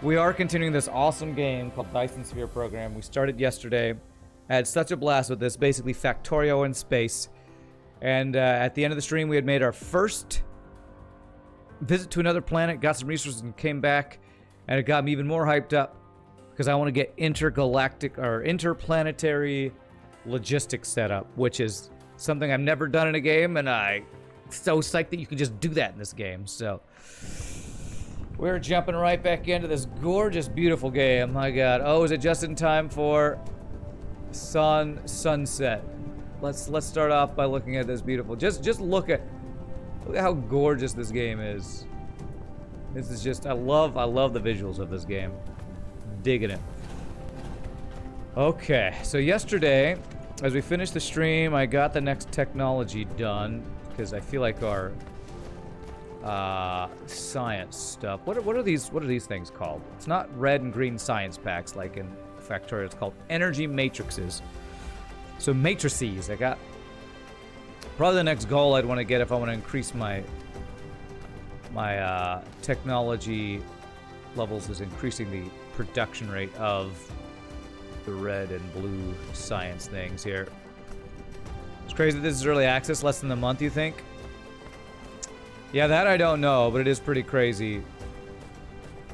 We are continuing this awesome game called Dyson Sphere Program. We started yesterday. I had such a blast with this, basically Factorio in space. And at the end of the stream, we had made our first visit to another planet, got some resources, and came back. And it got me even more hyped up because I want to get intergalactic or interplanetary logistics set up, which is something I've never done in a game, and I'm so psyched that you can just do that in this game. So we're jumping right back into this gorgeous, beautiful game. My God! Oh, is it just in time for sunset? Let's start off by looking at this beautiful. Just look at how gorgeous this game is. This is just I love the visuals of this game. Digging it. Okay, so yesterday, as we finished the stream, I got the next technology done because I feel like our science stuff. What are these things called? It's not red and green science packs like in Factorio. It's called energy matrices. So matrices. I got probably the next goal I'd want to get if I want to increase my technology levels is increasing the production rate of the red and blue science things here. It's crazy that this is early access, less than a month, you think? Yeah, that I don't know, but it is pretty crazy.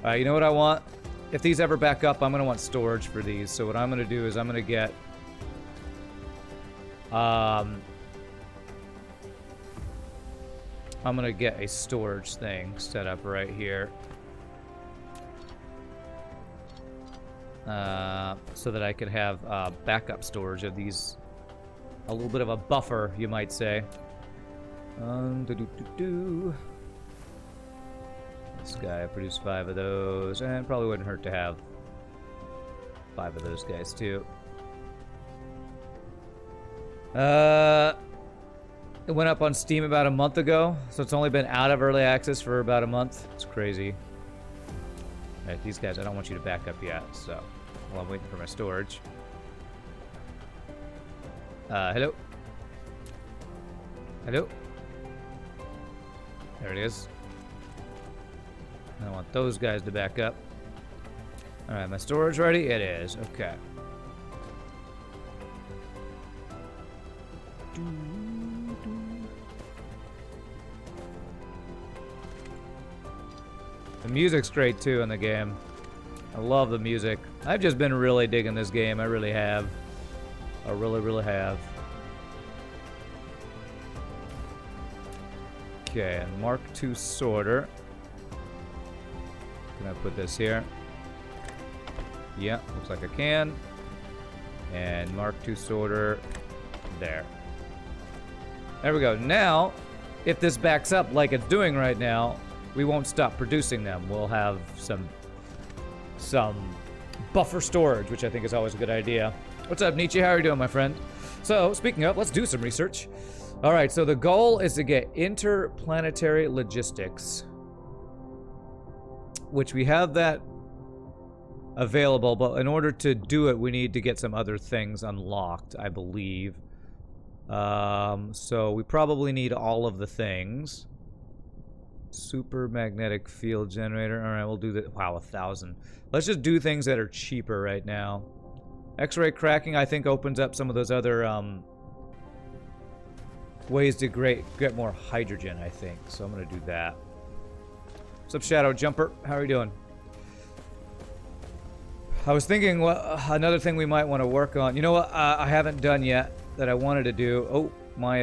You know what I want? If these ever back up, I'm going to want storage for these. So what I'm going to do is I'm going to get a storage thing set up right here. So that I could have backup storage of these. A little bit of a buffer, you might say. This guy produced 5 of those, and probably wouldn't hurt to have 5 of those guys too. It went up on Steam about a month ago, so it's only been out of early access for about a month. It's crazy. Alright, these guys, I don't want you to back up yet, so while I'm waiting for my storage. Hello? Hello? There it is. I want those guys to back up. Alright, my storage ready? It is. Okay. The music's great too in the game. I love the music. I've just been really digging this game. I really have. I really have. Okay, and Mark II sorter. Can I put this here? Yeah, looks like I can. And Mark II sorter there. There we go. Now, if this backs up like it's doing right now, we won't stop producing them. We'll have some buffer storage, which I think is always a good idea. What's up, Nietzsche? How are you doing, my friend? So, speaking of, let's do some research. All right, so the goal is to get interplanetary logistics, which we have that available, but in order to do it, we need to get some other things unlocked, I believe. So we probably need all of the things. Super magnetic field generator. All right, we'll do that. Wow, 1,000. Let's just do things that are cheaper right now. X-ray cracking, I think, opens up some of those other ways to get more hydrogen, I think. So I'm going to do that. What's up, Shadow Jumper? How are you doing? I was thinking another thing we might want to work on. You know what I haven't done yet that I wanted to do? Oh, my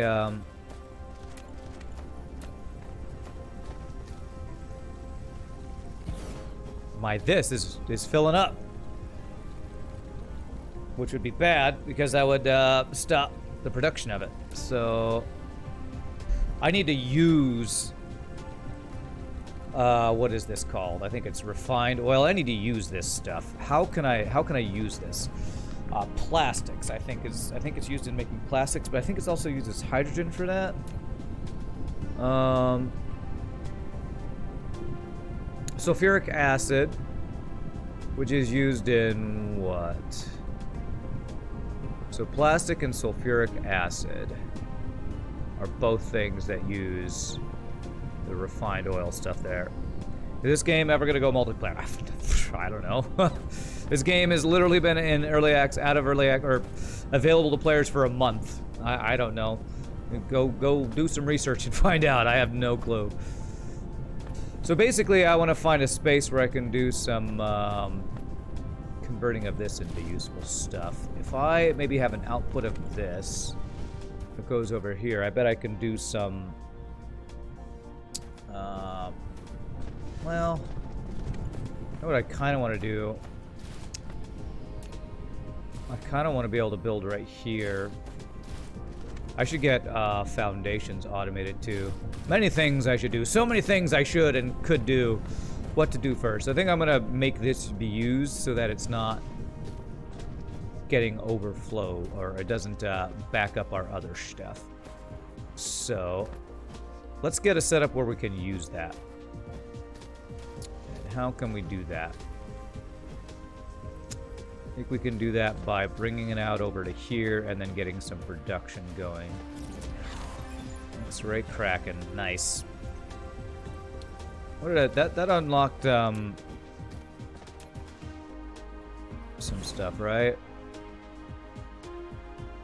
this is filling up, which would be bad because that would stop the production of it. So I need to use what is this called? I think it's refined oil. I need to use this stuff. How can I use this? Plastics. I think it's used in making plastics, but I think it's also used as hydrogen for that. Sulfuric acid, which is used in what? So plastic and sulfuric acid are both things that use the refined oil stuff there. Is this game ever gonna go multiplayer? I don't know. This game has literally been in early access, out of early access, or available to players for a month. I don't know. Go do some research and find out. I have no clue. So basically, I want to find a space where I can do some converting of this into useful stuff. If I maybe have an output of this that goes over here, I bet I can do some. Well, you know what I kind of want to do? I kind of want to be able to build right here. I should get foundations automated too. Many things I should do. So many things I should and could do. What to do first? I think I'm gonna make this be used so that it's not getting overflow, or it doesn't back up our other stuff. So let's get a setup where we can use that. And how can we do that? I think we can do that by bringing it out over to here and then getting some production going. X-ray Kraken, nice. What did that unlocked some stuff, right?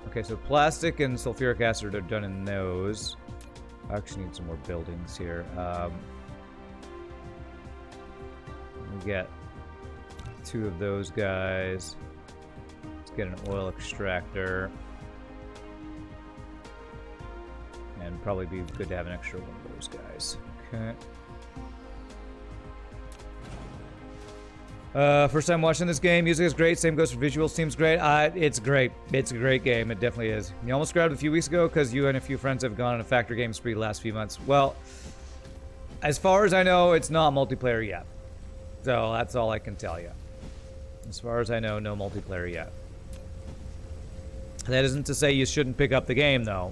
Okay, so plastic and sulfuric acid are done in those. I actually need some more buildings here. We get 2 of those guys. Let's get an oil extractor. And probably be good to have an extra one of those guys. Okay. First time watching this game. Music is great. Same goes for visuals. Seems great. It's great. It's a great game. It definitely is. You almost grabbed it a few weeks ago because you and a few friends have gone on a factory game spree the last few months. Well, as far as I know, it's not multiplayer yet. So that's all I can tell you. As far as I know, no multiplayer yet. That isn't to say you shouldn't pick up the game, though.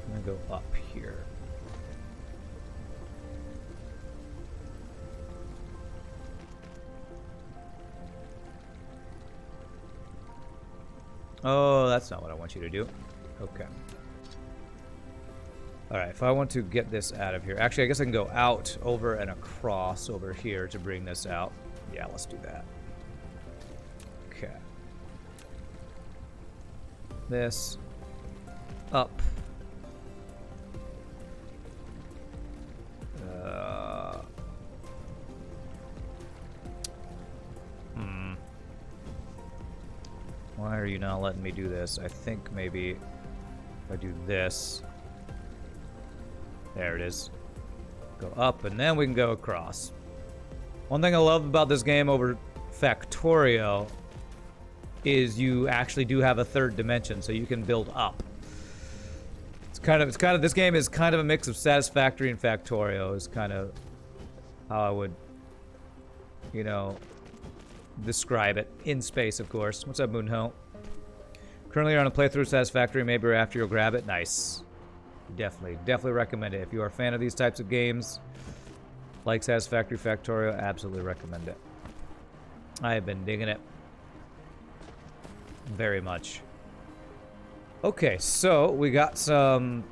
I'm gonna go up here. Oh, that's not what I want you to do. Okay. Alright, if I want to get this out of here... Actually, I guess I can go out, over, and across over here to bring this out. Yeah, let's do that. Okay. This. Up. Why are you not letting me do this? I think maybe if I do this... There it is. Go up, and then we can go across. One thing I love about this game over Factorio is you actually do have a third dimension, so you can build up. This game is kind of a mix of Satisfactory and Factorio, is kind of how I would, you know, describe it. In space, of course. What's up, Moonho? Currently you're on a playthrough of Satisfactory. Maybe after you'll grab it. Nice. Definitely recommend it. If you are a fan of these types of games, like Satisfactory, Factorio, absolutely recommend it. I have been digging it very much. Okay, so we got some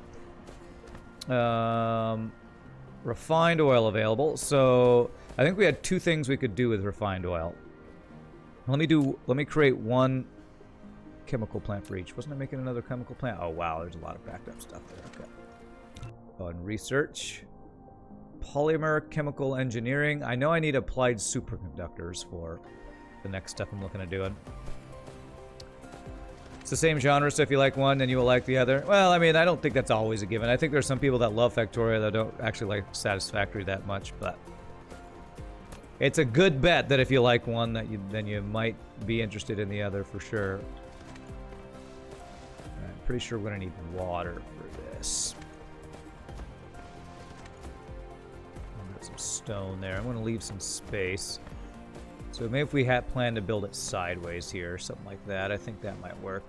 refined oil available. So I think we had 2 things we could do with refined oil. Let me create one chemical plant for each. Wasn't I making another chemical plant? Oh wow, there's a lot of backed up stuff there. Okay. Oh, and research. Polymer chemical engineering. I know I need applied superconductors for the next stuff I'm looking at doing. It's the same genre, so if you like one, then you will like the other. Well, I mean, I don't think that's always a given. I think there's some people that love Factorio that don't actually like Satisfactory that much, but it's a good bet that if you like one, then you might be interested in the other for sure. I'm pretty sure we're gonna need water for this. I'll put some stone there. I'm gonna leave some space. So maybe if we had planned to build it sideways here or something like that, I think that might work.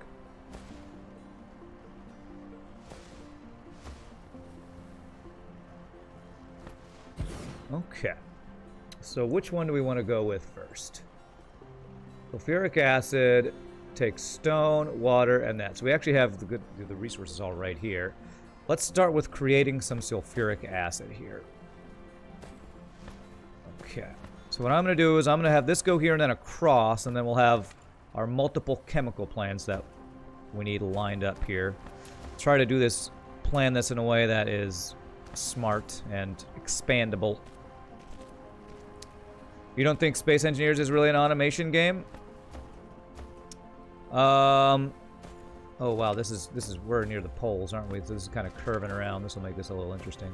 Okay. So which one do we want to go with first? Sulfuric acid, take stone, water, and that. So we actually have the resources all right here. Let's start with creating some sulfuric acid here. Okay. So what I'm going to do is I'm going to have this go here and then across, and then we'll have our multiple chemical plants that we need lined up here. Try to do this, plan this in a way that is smart and expandable. You don't think Space Engineers is really an automation game? Oh wow, this is we're near the poles, aren't we? So this is kind of curving around. This will make this a little interesting.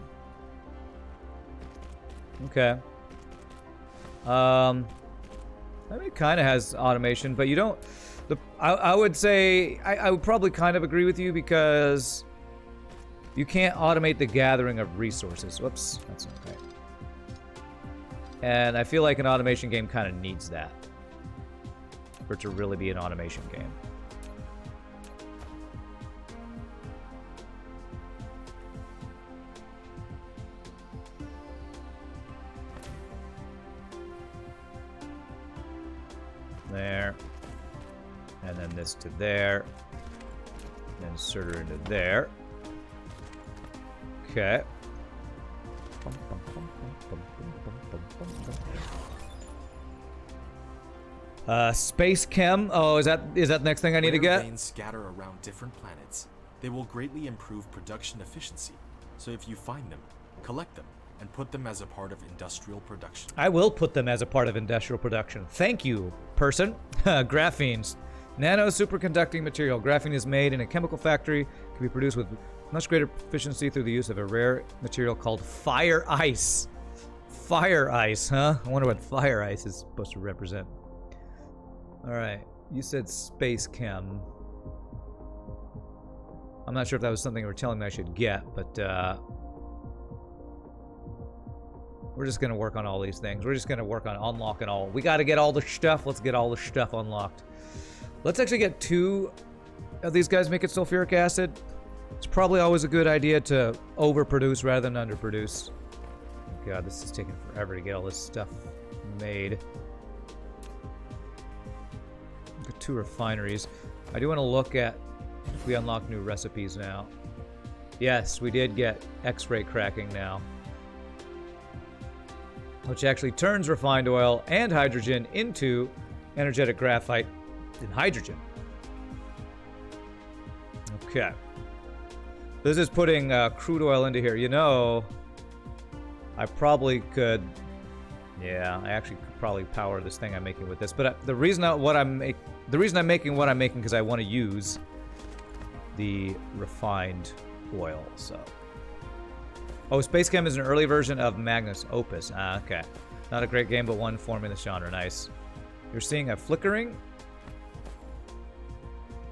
Okay. I mean, it kind of has automation, but you don't. I would say I would probably kind of agree with you because you can't automate the gathering of resources. Whoops, that's okay. And I feel like an automation game kind of needs that for it to really be an automation game. There. And then this to there. And insert her into there. Okay. Space chem. Oh, is that the next thing I need to get? Veins scatter around different planets. They will greatly improve production efficiency. So if you find them, collect them, and put them as a part of industrial production. I will put them as a part of industrial production. Thank you, person. Graphene. Nano superconducting material. Graphene is made in a chemical factory. Can be produced with much greater efficiency through the use of a rare material called fire ice. Fire ice, huh? I wonder what fire ice is supposed to represent. Alright, you said space chem. I'm not sure if that was something you were telling me I should get, but we're just gonna work on all these things. We're just gonna work on unlocking all. We gotta get all the stuff. Let's get all the stuff unlocked. Let's actually get 2 of these guys making sulfuric acid. It's probably always a good idea to overproduce rather than underproduce. God, this is taking forever to get all this stuff made. Got 2 refineries. I do want to look at if we unlock new recipes now. Yes, we did get X-ray cracking now, which actually turns refined oil and hydrogen into energetic graphite and hydrogen. Okay. This is putting crude oil into here. You know, I probably could. Yeah, I actually could probably power this thing I'm making with this. But the reason I'm making what I'm making because I want to use the refined oil. So. Oh, Space Chem is an early version of Magnus Opus. Ah, okay. Not a great game, but one form in this genre. Nice. You're seeing a flickering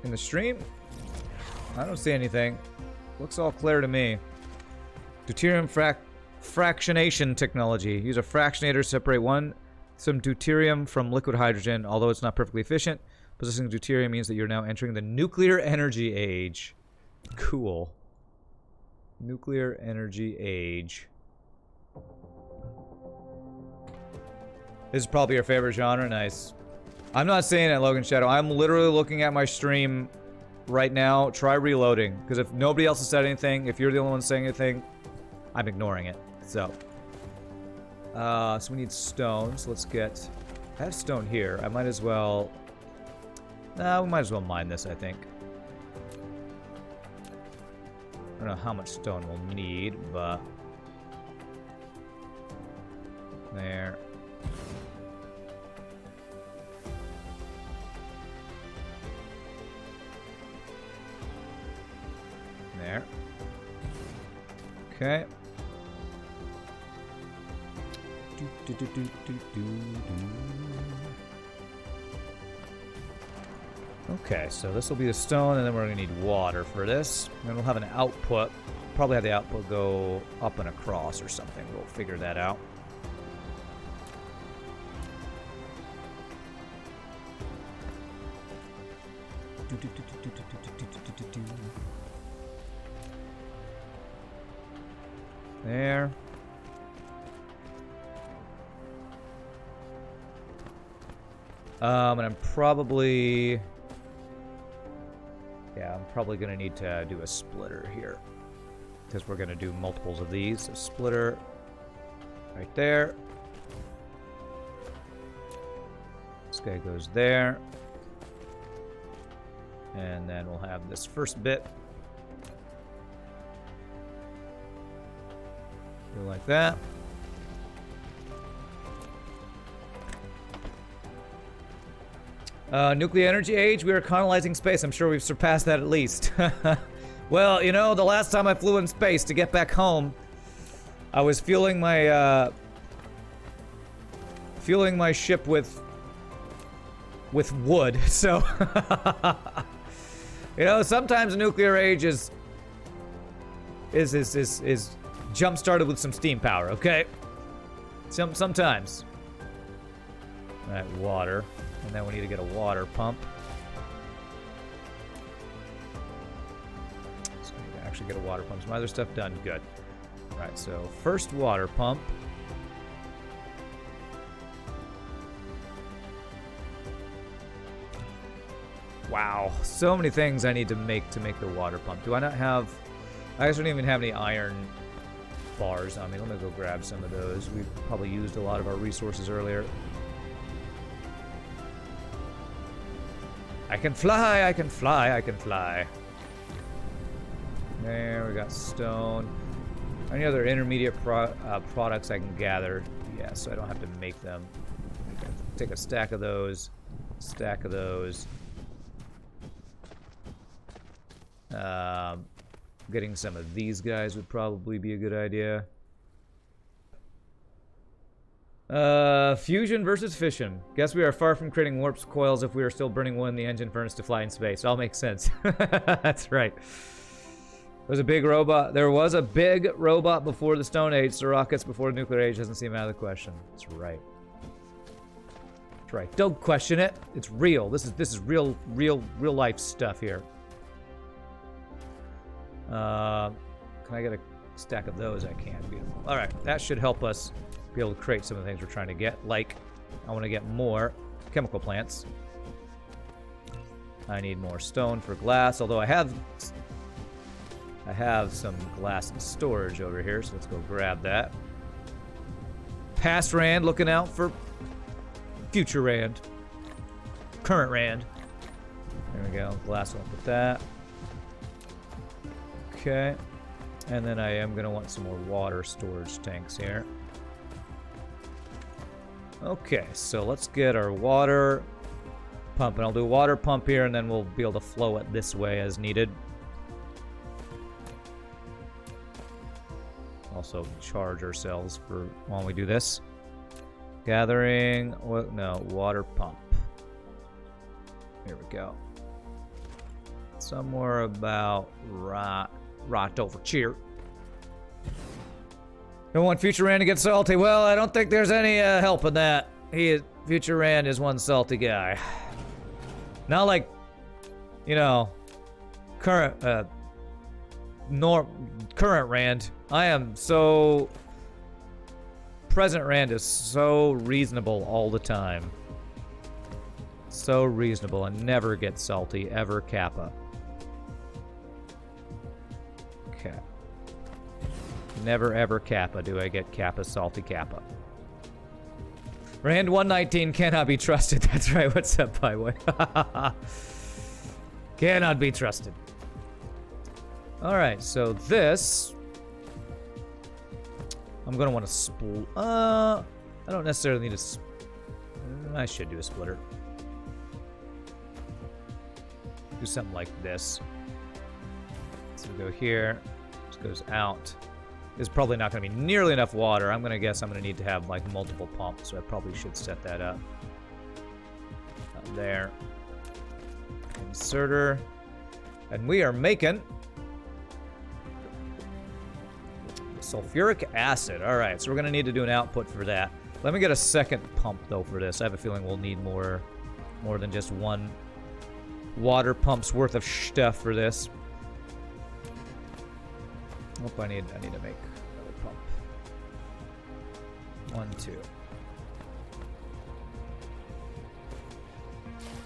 in the stream? I don't see anything. Looks all clear to me. Deuterium fractionation technology. Use a fractionator to separate some deuterium from liquid hydrogen. Although it's not perfectly efficient, possessing deuterium means that you're now entering the nuclear energy age. Cool. Nuclear energy age. This is probably your favorite genre. Nice. I'm not saying it, Logan Shadow. I'm literally looking at my stream right now. Try reloading, because if nobody else has said anything, if you're the only one saying anything, I'm ignoring it. So we need stone. So let's get. I have stone here. I might as well. Nah, we might as well mine this, I think. I don't know how much stone we'll need, but there. There. Okay. Okay, so this will be the stone, and then we're going to need water for this. And then we'll have an output. Probably have the output go up and across or something. We'll figure that out. There. And I'm probably gonna need to do a splitter here, because we're gonna do multiples of these. So splitter right there, This guy goes there. And then we'll have this first bit. Go like that. Nuclear energy age, we are colonizing space. I'm sure we've surpassed that at least. Well, you know, the last time I flew in space to get back home, I was fueling my ship with wood. So, you know, sometimes a nuclear age is jump started with some steam power. Okay, sometimes. All right, water. And then we need to get a water pump. So we need to actually get a water pump. Some other stuff done. Good. Alright, so first water pump. Wow. So many things I need to make the water pump. Do I not have... I guess I don't even have any iron bars on me. Let me go grab some of those. We probably used a lot of our resources earlier. I can fly, I can fly, I can fly. There, we got stone. Any other intermediate products I can gather? Yeah, so I don't have to make them. Take a stack of those. Stack of those. Getting some of these guys would probably be a good idea. Fusion versus fission. Guess we are far from creating warp coils if we are still burning wood in the engine furnace to fly in space. All makes sense. That's right. There's a big robot. There was a big robot before the Stone Age, so rockets before the nuclear age doesn't seem out of the question. That's right. That's right. Don't question it. It's real. This is real life stuff here. Can I get a stack of those? I can. Beautiful. All right, that should help us be able to create some of the things we're trying to get. Like, I want to get more chemical plants. I need more stone for glass, although I have some glass in storage over here, so let's go grab that. Past Rand looking out for future Rand. Current Rand. There we go. Glass, I'll put that. Okay. And then I am going to want some more water storage tanks here. Okay, so let's get our water pump, and I'll do a water pump here, and then we'll be able to flow it this way as needed. Also charge ourselves for while we do this. Gathering, no, water pump. Here we go. Somewhere about right over here. Don't want Future Rand to get salty. Well, I don't think there's any help in that. Future Rand is one salty guy. Not like, you know, current Rand. I am so... Present Rand is so reasonable all the time. So reasonable and never gets salty, ever Kappa. Okay. Never ever Kappa do I get Kappa, salty Kappa. Rand 119 cannot be trusted. That's right. What's up, Byway? Cannot be trusted. Alright, so this... I'm going to want to spool... I don't necessarily need a... I should do a splitter. Do something like this. So we go here. This goes out. There's probably not going to be nearly enough water. I'm going to guess I'm going to need to have like multiple pumps, so I probably should set that up. There. Inserter. And we are making sulfuric acid. All right, so we're going to need to do an output for that. Let me get a second pump though for this. I have a feeling we'll need more than just one water pump's worth of stuff for this. I need to make another pump. 1, 2.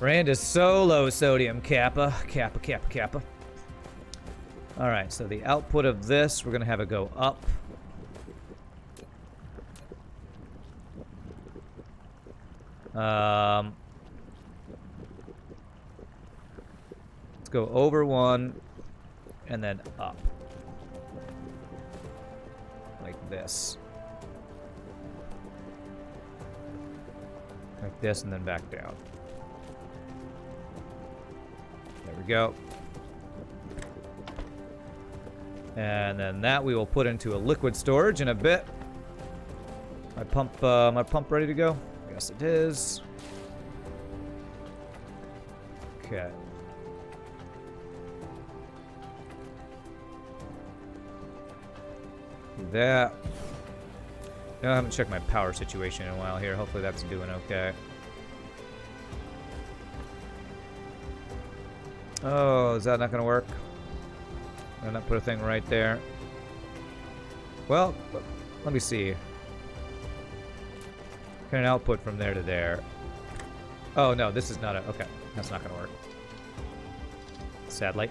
Rand is so low sodium, Kappa. Kappa, Kappa, Kappa. Alright, so the output of this, we're going to have it go up. go over one and then up. Like this. Like this and then back down. There we go. And then that we will put into a liquid storage in a bit. My pump ready to go? Yes, it is. Okay. Do that. No, I haven't checked my power situation in a while here. Hopefully that's doing okay. Oh, is that not going to work? Why not put a thing right there? Well, let me see. Can an output from there to there? Oh, no, this is not a... Okay, that's not going to work. Sadly.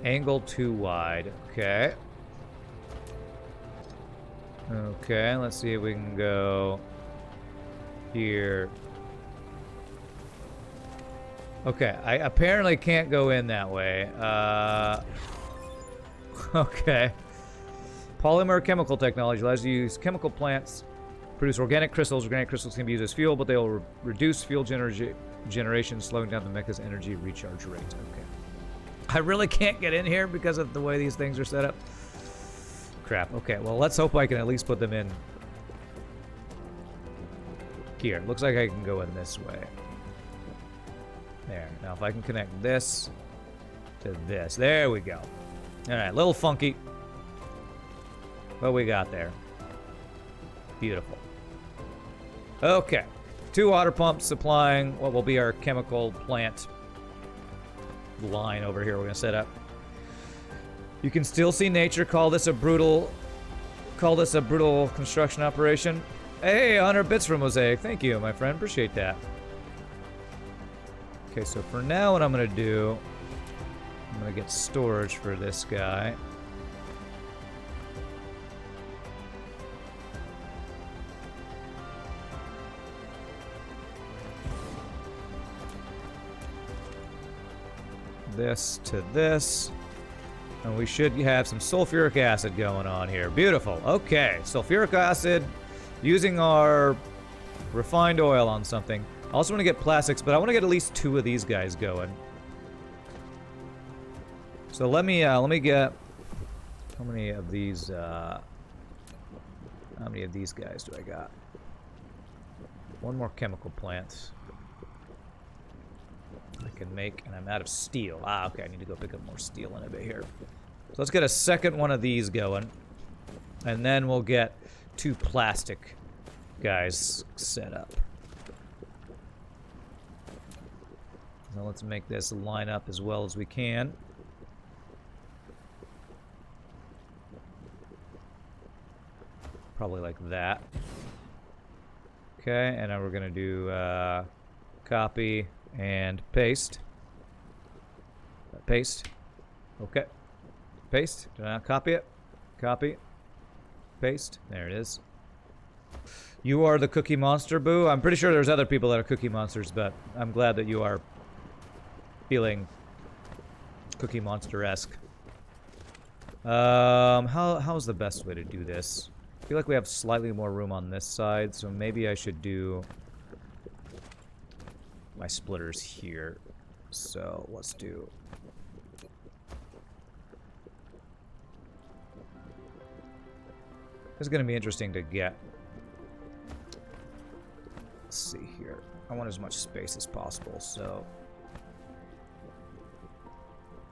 Angle too wide. Okay. Okay, let's see if we can go here. Okay, I apparently can't go in that way. Okay. Polymer chemical technology allows you to use chemical plants produce organic crystals. Organic crystals can be used as fuel, but they will reduce fuel generation, slowing down the mecha's energy recharge rate. Okay. I really can't get in here because of the way these things are set up. Crap. Okay, well, let's hope I can at least put them in here. Looks like I can go in this way. There. Now, if I can connect this to this. There we go. All right, a little funky. What we got there? Beautiful. Okay. 2 water pumps supplying what will be our chemical plant line over here we're going to set up. You can still see nature. Call this a brutal construction operation. Hey, 100 bits for Mosaic. Thank you, my friend. Appreciate that. Okay, so for now what I'm going to do, I'm going to get storage for this guy. This to this. And we should have some sulfuric acid going on here. Beautiful. Okay, sulfuric acid using our refined oil on something. I also want to get plastics, but I want to get at least 2 of these guys going. So let me get how many of these guys do I got? 1 more chemical plant I can make, and I'm out of steel. Ah, okay, I need to go pick up more steel in a bit here. So let's get a second one of these going, and then we'll get 2 plastic guys set up. So let's make this line up as well as we can. Probably like that. Okay, and now we're gonna do copy and paste. Paste. Okay. Paste. Do I copy it? Copy. Paste. There it is. You are the Cookie Monster, Boo. I'm pretty sure there's other people that are Cookie Monsters, but I'm glad that you are feeling Cookie Monster-esque. How's the best way to do this? I feel like we have slightly more room on this side, so maybe I should do my splitters here. So let's do... This is going to be interesting to get. Let's see here. I want as much space as possible, so...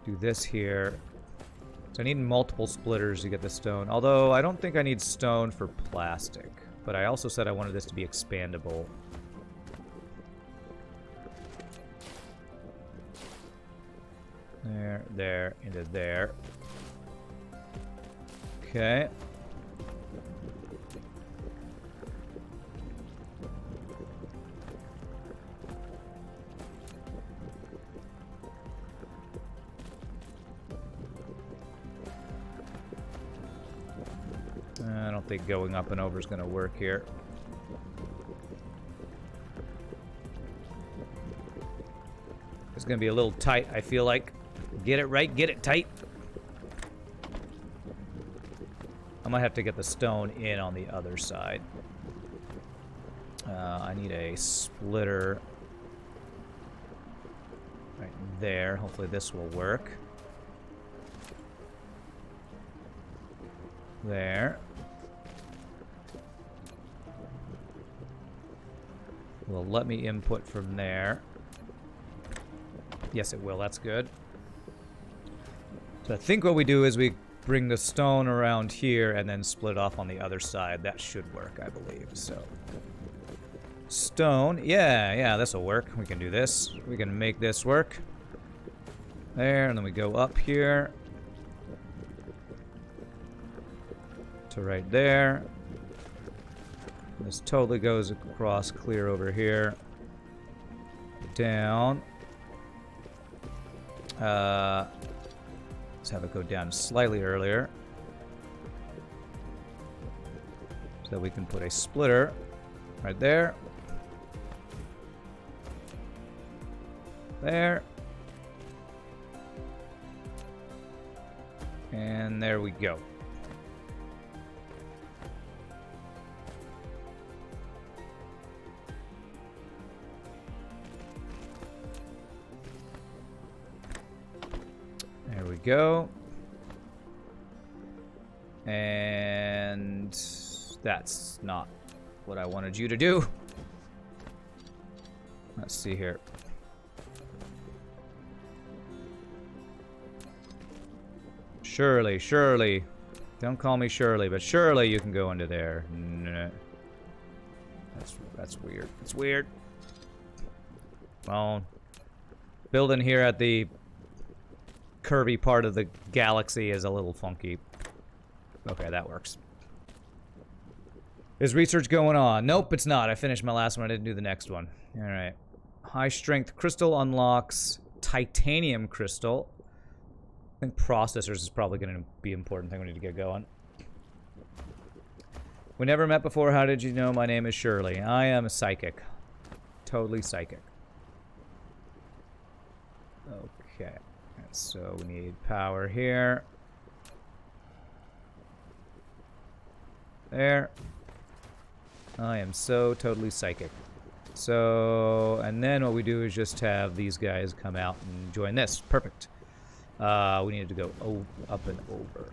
do this here. So I need multiple splitters to get the stone. Although I don't think I need stone for plastic. But I also said I wanted this to be expandable. There, into there. Okay. I don't think going up and over is going to work here. It's going to be a little tight, I feel like. Get it right, get it tight. I might have to get the stone in on the other side. I need a splitter right there. Hopefully this will work. There. Will let me input from there. Yes, it will. That's good. So I think what we do is we bring the stone around here and then split off on the other side. That should work, I believe. So stone. Yeah, this will work. We can do this. We can make this work. There, and then we go up here to right there. This totally goes across clear over here. Down. Let's have it go down slightly earlier. So that we can put a splitter right there. There. And there we go. There we go. And that's not what I wanted you to do. Let's see here. Shirley. Don't call me Shirley, but surely you can go into there. No. That's weird. It's weird. Well, building here at the curvy part of the galaxy is a little funky. Okay, that works. Is research going on? Nope, it's not. I finished my last one. I didn't do the next one. All right. High strength crystal unlocks titanium crystal. I think processors is probably going to be an important thing we need to get going. We never met before. How did you know my name is Shirley? I am a psychic. Totally psychic. Okay. So we need power here. There. I am so totally psychic. So, and then what we do is just have these guys come out and join this. Perfect. We needed to go up and over.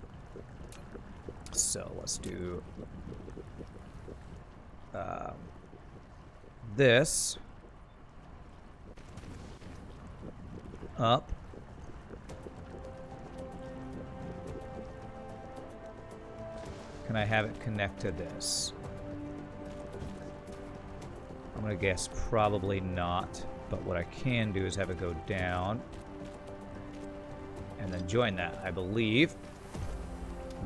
So let's do this. Up. Can I have it connect to this? I'm gonna guess probably not, but what I can do is have it go down and then join that, I believe.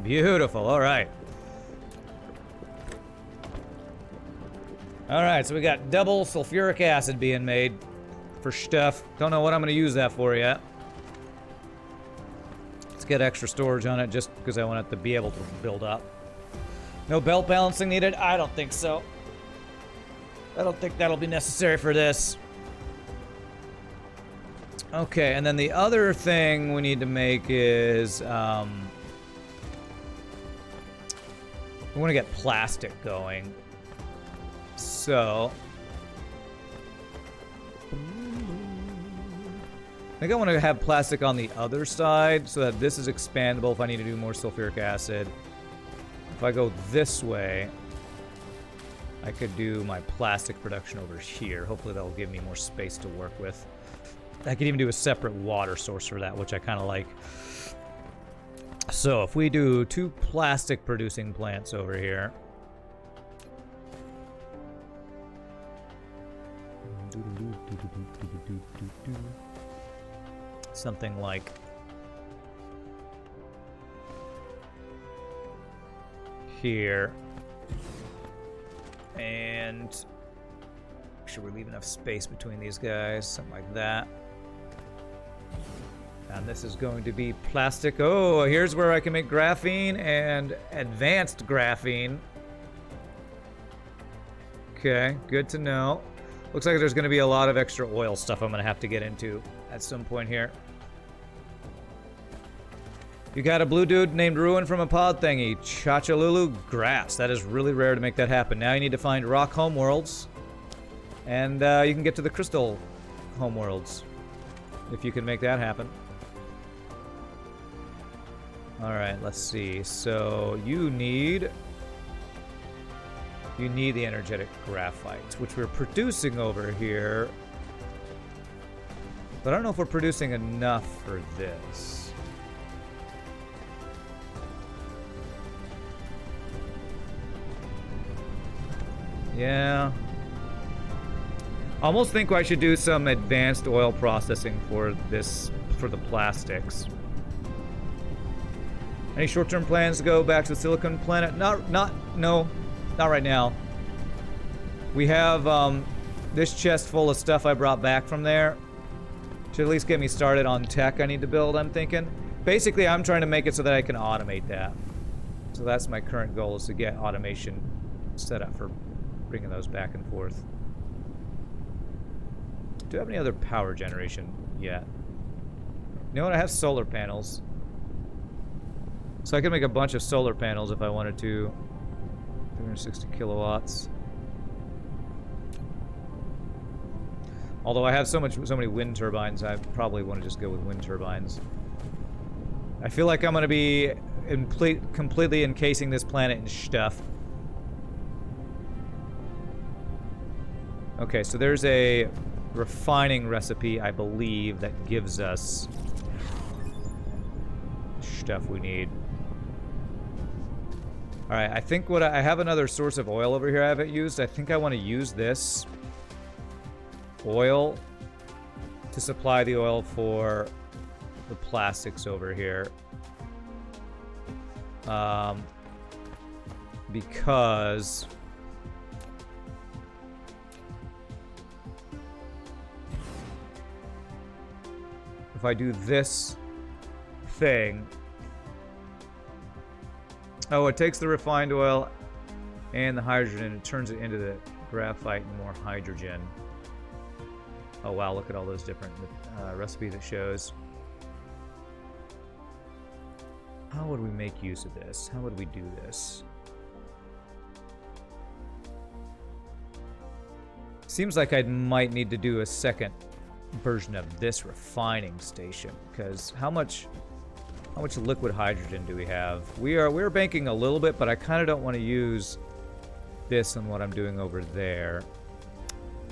Beautiful, all right. All right, so we got double sulfuric acid being made for stuff. Don't know what I'm gonna use that for yet. Let's get extra storage on it just because I want it to be able to build up. No belt balancing needed? I don't think so. I don't think that'll be necessary for this. Okay, and then the other thing we need to make is we want to get plastic going. So I think I want to have plastic on the other side so that this is expandable if I need to do more sulfuric acid. If I go this way, I could do my plastic production over here. Hopefully that'll give me more space to work with. I could even do a separate water source for that, which I kind of like. So if we do 2 plastic producing plants over here. Something like here. And make sure we leave enough space between these guys. Something like that. And this is going to be plastic. Oh, here's where I can make graphene and advanced graphene. Okay, good to know. Looks like there's going to be a lot of extra oil stuff I'm going to have to get into at some point here. You got a blue dude named Ruin from a pod thingy. Chachalulu grass. That is really rare to make that happen. Now you need to find rock homeworlds. And you can get to the crystal homeworlds. If you can make that happen. Alright, let's see. So you need the energetic graphite, which we're producing over here. But I don't know if we're producing enough for this. Yeah. I almost think I should do some advanced oil processing for this, for the plastics. Any short-term plans to go back to the Silicon Planet? No, not right now. We have this chest full of stuff I brought back from there. Should at least get me started on tech I need to build, I'm thinking. Basically, I'm trying to make it so that I can automate that. So that's my current goal, is to get automation set up for bringing those back and forth. Do I have any other power generation yet? You know what? I have solar panels. So I can make a bunch of solar panels if I wanted to. 360 kilowatts. Although I have so many wind turbines, I probably want to just go with wind turbines. I feel like I'm going to be completely encasing this planet in stuff. Okay, so there's a refining recipe, I believe, that gives us stuff we need. Alright, I think I have another source of oil over here I haven't used. I think I want to use this oil to supply the oil for the plastics over here. Because if I do this thing... Oh, it takes the refined oil and the hydrogen and it turns it into the graphite and more hydrogen. Oh wow, look at all those different recipes it shows. How would we make use of this? How would we do this? Seems like I might need to do a second version of this refining station, because how much liquid hydrogen do we have? We're banking a little bit, but I kind of don't want to use this on what I'm doing over there.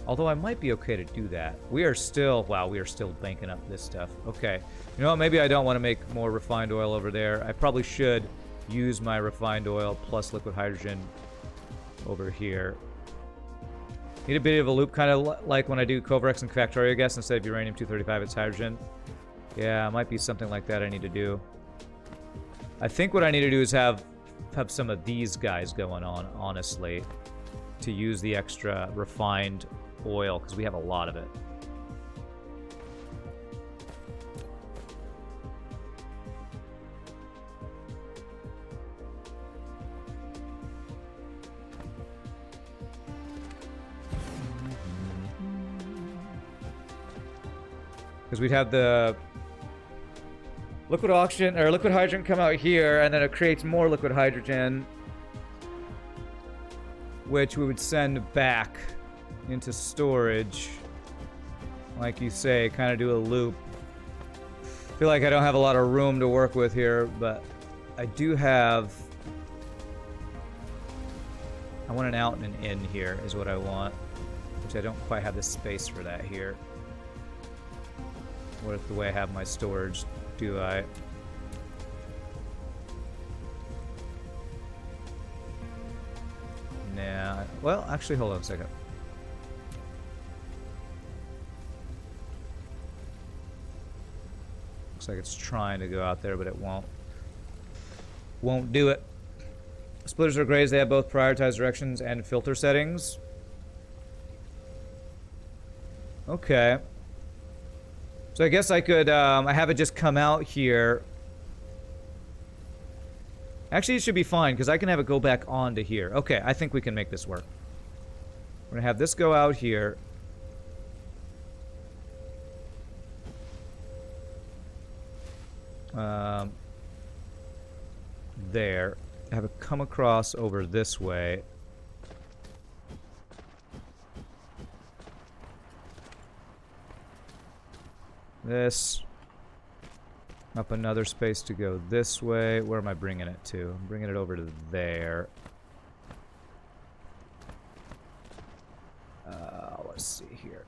Although I might be okay to do that. We are still banking up this stuff. Okay. You know what? Maybe I don't want to make more refined oil over there. I probably should use my refined oil plus liquid hydrogen over here. Need a bit of a loop, kind of like when I do Covrex and Factorio gas. Instead of uranium-235, it's hydrogen. Yeah, it might be something like that I need to do. I think what I need to do is have some of these guys going on, honestly, to use the extra refined oil, because we have a lot of it. Because we'd have the liquid oxygen or liquid hydrogen come out here, and then it creates more liquid hydrogen, which we would send back into storage. Like you say, kind of do a loop. Feel like I don't have a lot of room to work with here, but I do have... I want an out and an in here is what I want, which I don't quite have the space for that here. With the way I have my storage, do I? Nah. Well, actually, hold on a second. Looks like it's trying to go out there, but it won't. Won't do it. Splitters or grays, they have both prioritized directions and filter settings. Okay. So So I guess I could, I have it just come out here. Actually, it should be fine, because I can have it go back onto here. Okay, I think we can make this work. We're gonna have this go out here. There. Have it come across over this way. This. Up another space to go this way. Where am I bringing it to? I'm bringing it over to there. Let's see here.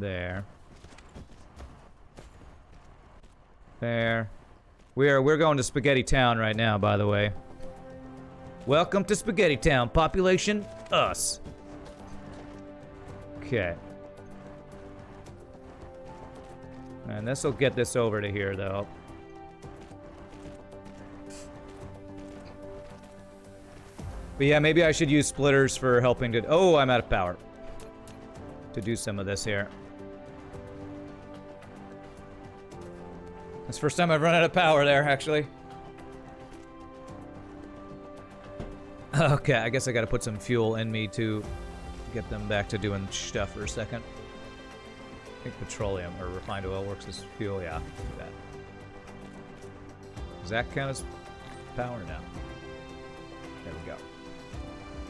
There. There. We're going to Spaghetti Town right now, by the way. Welcome to Spaghetti Town. Population, us. Okay. And this will get this over to here, though. But yeah, maybe I should use splitters for helping to... Oh, I'm out of power. To do some of this here. It's the first time I've run out of power there, actually. Okay, I guess I gotta put some fuel in me to get them back to doing stuff for a second. I think petroleum or refined oil works as fuel. Yeah, do that. Does that count as power now? There we go.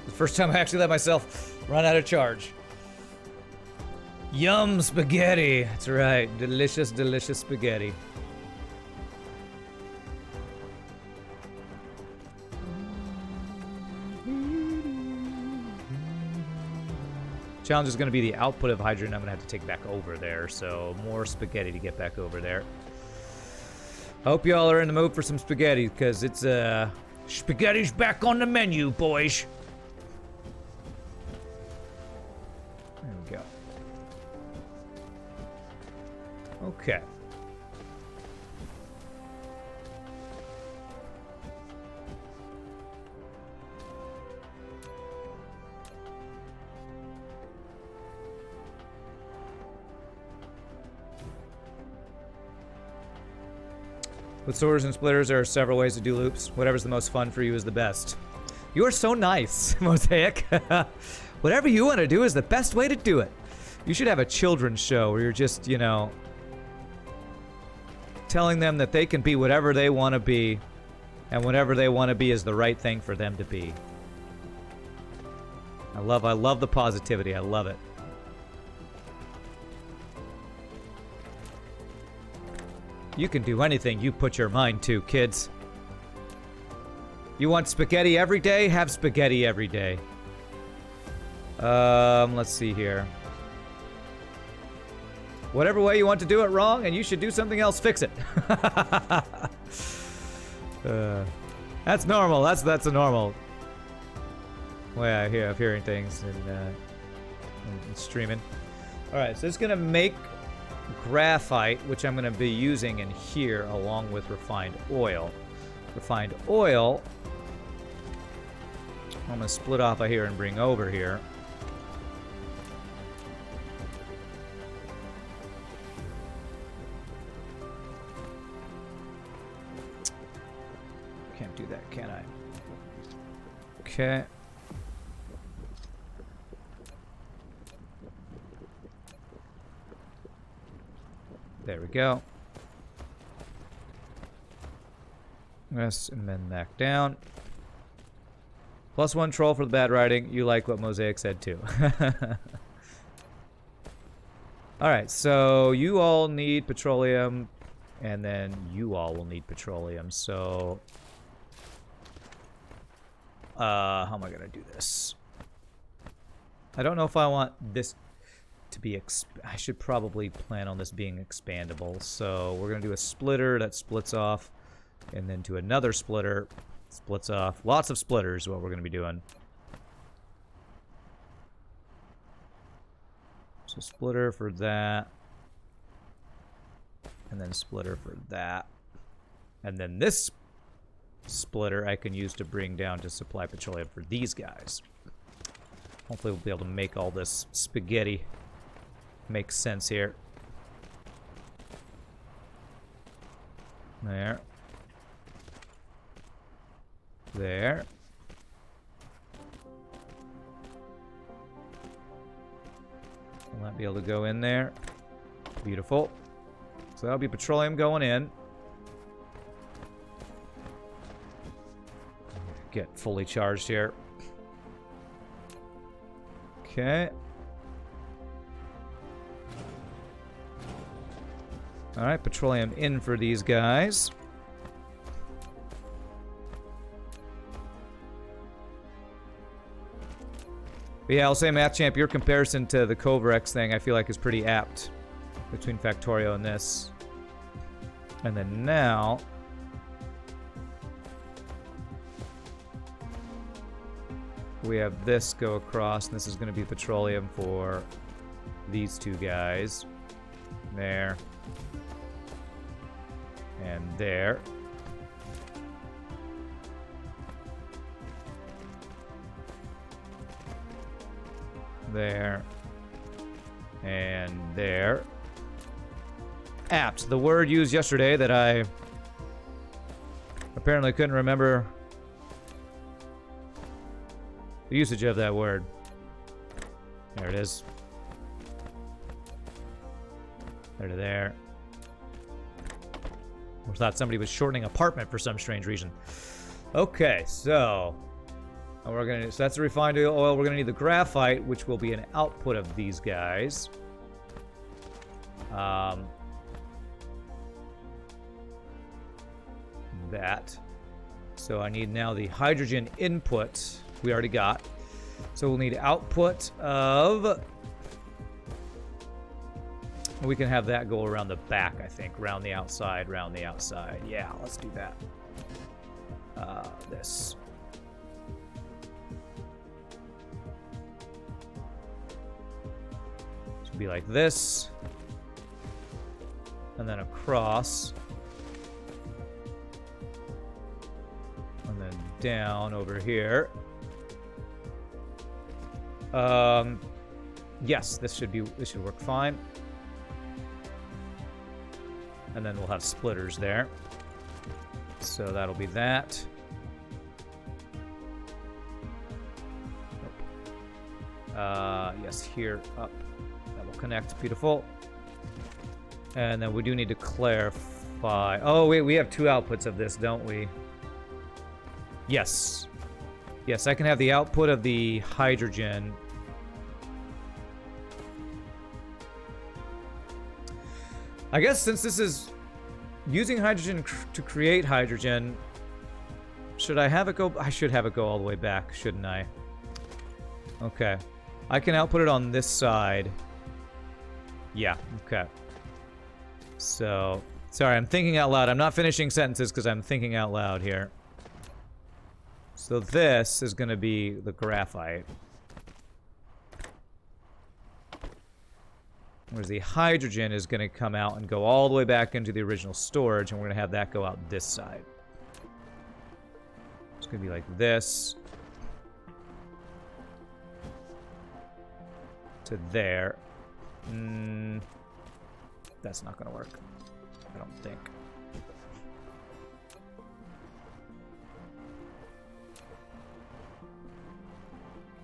The first time I actually let myself run out of charge. Yum spaghetti. That's right. Delicious, delicious spaghetti. Challenge is going to be the output of hydrogen I'm going to have to take back over there, so more spaghetti to get back over there. Hope y'all are in the mood for some spaghetti, because it's, spaghetti's back on the menu, boys. There we go. Okay. With sorters and splitters, there are several ways to do loops. Whatever's the most fun for you is the best. You are so nice, Mosaic. Whatever you want to do is the best way to do it. You should have a children's show where you're just, you know, telling them that they can be whatever they want to be, and whatever they want to be is the right thing for them to be. I love the positivity. I love it. You can do anything you put your mind to, kids. You want spaghetti every day? Have spaghetti every day. Let's see here. Whatever way you want to do it wrong, and you should do something else, fix it. That's normal. That's a normal way I hear of hearing things and streaming. All right, so it's gonna make graphite, which I'm going to be using in here along with refined oil. Refined oil, I'm going to split off of here and bring over here. Can't do that, can I? Okay. There we go. Let's amend that down. +1 troll for the bad writing. You like what Mosaic said too. Alright, so you all need petroleum, and then you all will need petroleum, so... how am I gonna do this? I don't know if I want this to be I should probably plan on this being expandable. So we're gonna do a splitter that splits off, and then to another splitter, splits off. Lots of splitters is what we're gonna be doing. So splitter for that, and then splitter for that, and then this splitter I can use to bring down to supply petroleum for these guys. Hopefully we'll be able to make all this spaghetti make sense here. There. There. Will that be able to go in there? Beautiful. So that'll be petroleum going in. Get fully charged here. Okay. Alright, petroleum in for these guys. But yeah, I'll say, Math Champ, your comparison to the Covrex thing I feel like is pretty apt between Factorio and this. And then now... we have this go across, and this is going to be petroleum for these two guys. There. And there. There. And there. Apt. The word used yesterday that I apparently couldn't remember the usage of that word. There it is. There to there. I thought somebody was shortening apartment for some strange reason. Okay, so so that's the refined oil. We're gonna need the graphite, which will be an output of these guys. That. So I need now the hydrogen input. We already got. So we'll need output of... we can have that go around the back, I think. Round the outside, round the outside. Yeah, let's do that. This. Should be like this. And then across. And then down over here. Yes, this should work fine. And then we'll have splitters there. So that'll be that. Yes, here, up. That will connect. Beautiful. And then we do need to clarify. Oh, wait, we have two outputs of this, don't we? Yes. Yes, I can have the output of the hydrogen. I guess since this is using hydrogen to create hydrogen, should I have it go? I should have it go all the way back, shouldn't I? Okay. I can output it on this side. Yeah, okay. So, sorry, I'm thinking out loud. I'm not finishing sentences because I'm thinking out loud here. So this is going to be the graphite. Whereas the hydrogen is going to come out and go all the way back into the original storage, and we're going to have that go out this side. It's going to be like this. To there. That's not going to work. I don't think.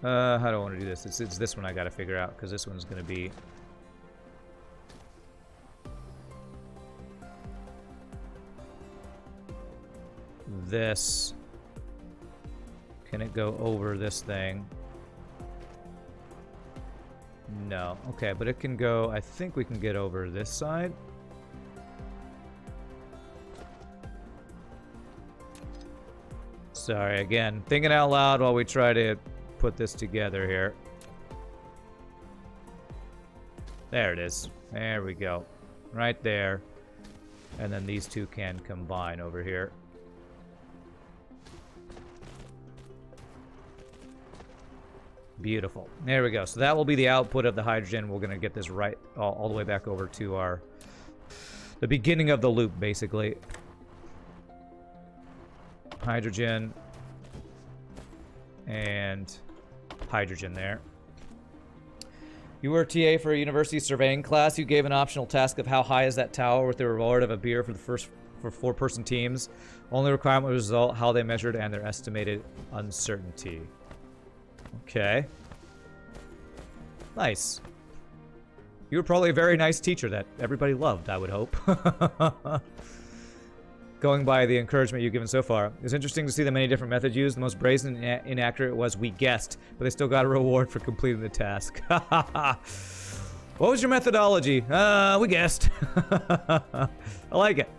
How do I want to do this? It's this one I got to figure out, because this one's going to be... this. Can it go over this thing? No. Okay, but it can go... I think we can get over this side. Sorry, again, thinking out loud while we try to put this together here. There it is. There we go. Right there. And then these two can combine over here. Beautiful. There we go. So that will be the output of the hydrogen. We're going to get this right all the way back over to the beginning of the loop, basically. hydrogen, and hydrogen there. You were TA for a university surveying class. You gave an optional task of how high is that tower with the reward of a beer for the first for 4-person teams. Only requirement was result how they measured and their estimated uncertainty. Okay. Nice. You were probably a very nice teacher that everybody loved, I would hope. Going by the encouragement you've given so far. It's interesting to see the many different methods used. The most brazen and inaccurate was we guessed, but they still got a reward for completing the task. What was your methodology? We guessed. I like it.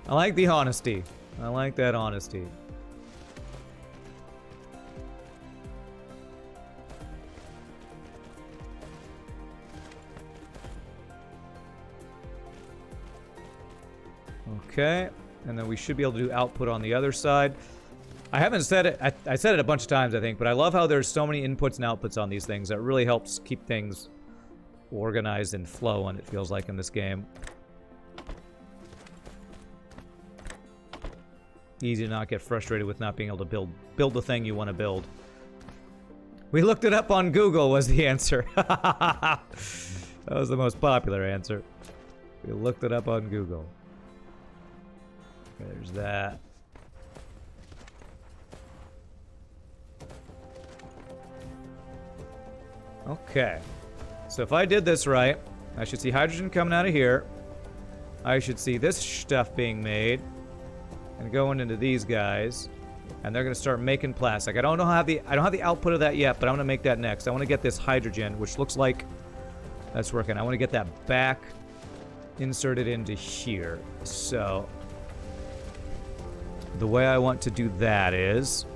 I like the honesty. I like that honesty. Okay, and then we should be able to do output on the other side. I haven't said it, I said it a bunch of times, I think, but I love how there's so many inputs and outputs on these things. That really helps keep things organized and flow, and it feels like in this game. Easy to not get frustrated with not being able to build the thing you want to build. We looked it up on Google was the answer. That was the most popular answer. We looked it up on Google. Okay, there's that. Okay. So if I did this right, I should see hydrogen coming out of here. I should see this stuff being made. And going into these guys, and they're gonna start making plastic. I don't have the output of that yet, but I'm gonna make that next. I want to get this hydrogen, which looks like that's working. I want to get that back inserted into here. So the way I want to do that is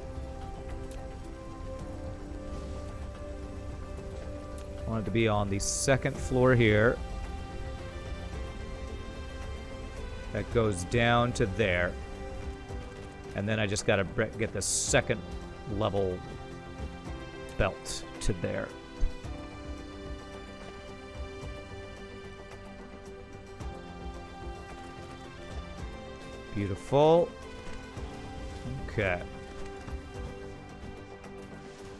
I want it to be on the second floor here. That goes down to there. And then I just gotta get the second level belt to there. Beautiful. Okay.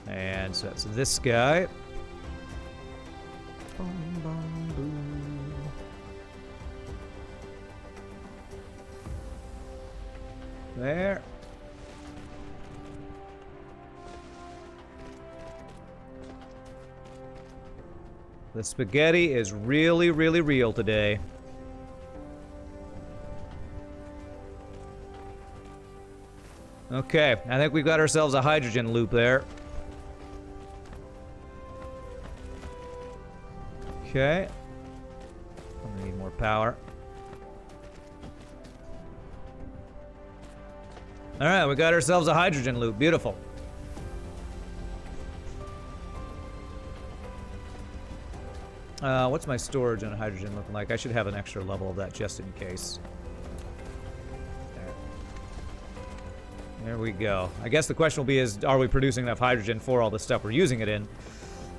And so that's this guy. Boom, boom, boom. There. The spaghetti is really, really real today. Okay, I think we've got ourselves a hydrogen loop there. Okay. I'm gonna need more power. Alright, we got ourselves a hydrogen loop. Beautiful. What's my storage on hydrogen looking like? I should have an extra level of that just in case. There we go. I guess the question will be is, are we producing enough hydrogen for all the stuff we're using it in?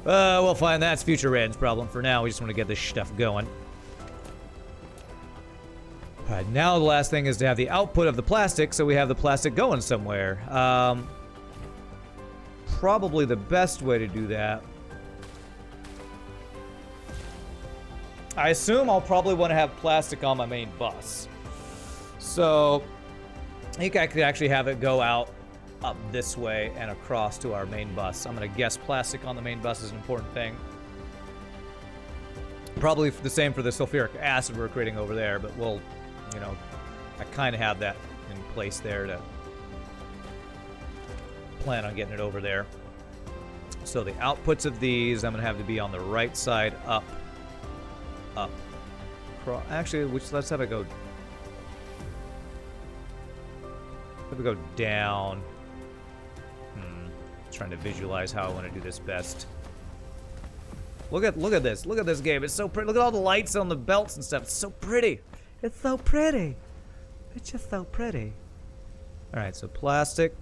We'll find that's Future Red's problem. For now, we just want to get this stuff going. Alright, now the last thing is to have the output of the plastic, so we have the plastic going somewhere. Probably the best way to do that. I assume I'll probably want to have plastic on my main bus. So, I think I could actually have it go out up this way and across to our main bus. I'm going to guess plastic on the main bus is an important thing. Probably the same for the sulfuric acid we're creating over there, but we'll, you know, I kind of have that in place there to plan on getting it over there. So the outputs of these, I'm going to have to be on the right side up. Up. Actually, let's have it go. Have it go down. Trying to visualize how I want to do this best. Look at this. Look at this game. It's so pretty. Look at all the lights on the belts and stuff. It's so pretty. It's so pretty. It's just so pretty. All right, so plastic.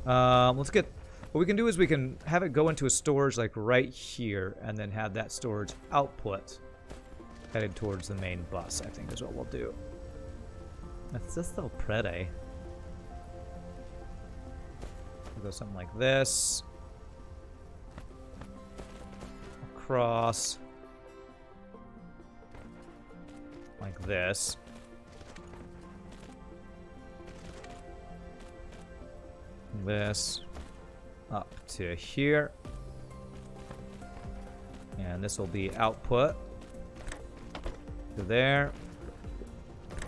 Let's get. What we can do is we can have it go into a storage like right here, and then have that storage output. headed towards the main bus, I think is what we'll do. That's just so pretty. We'll go something like this. Across. Like this. This. Up to here. And this will be output to there.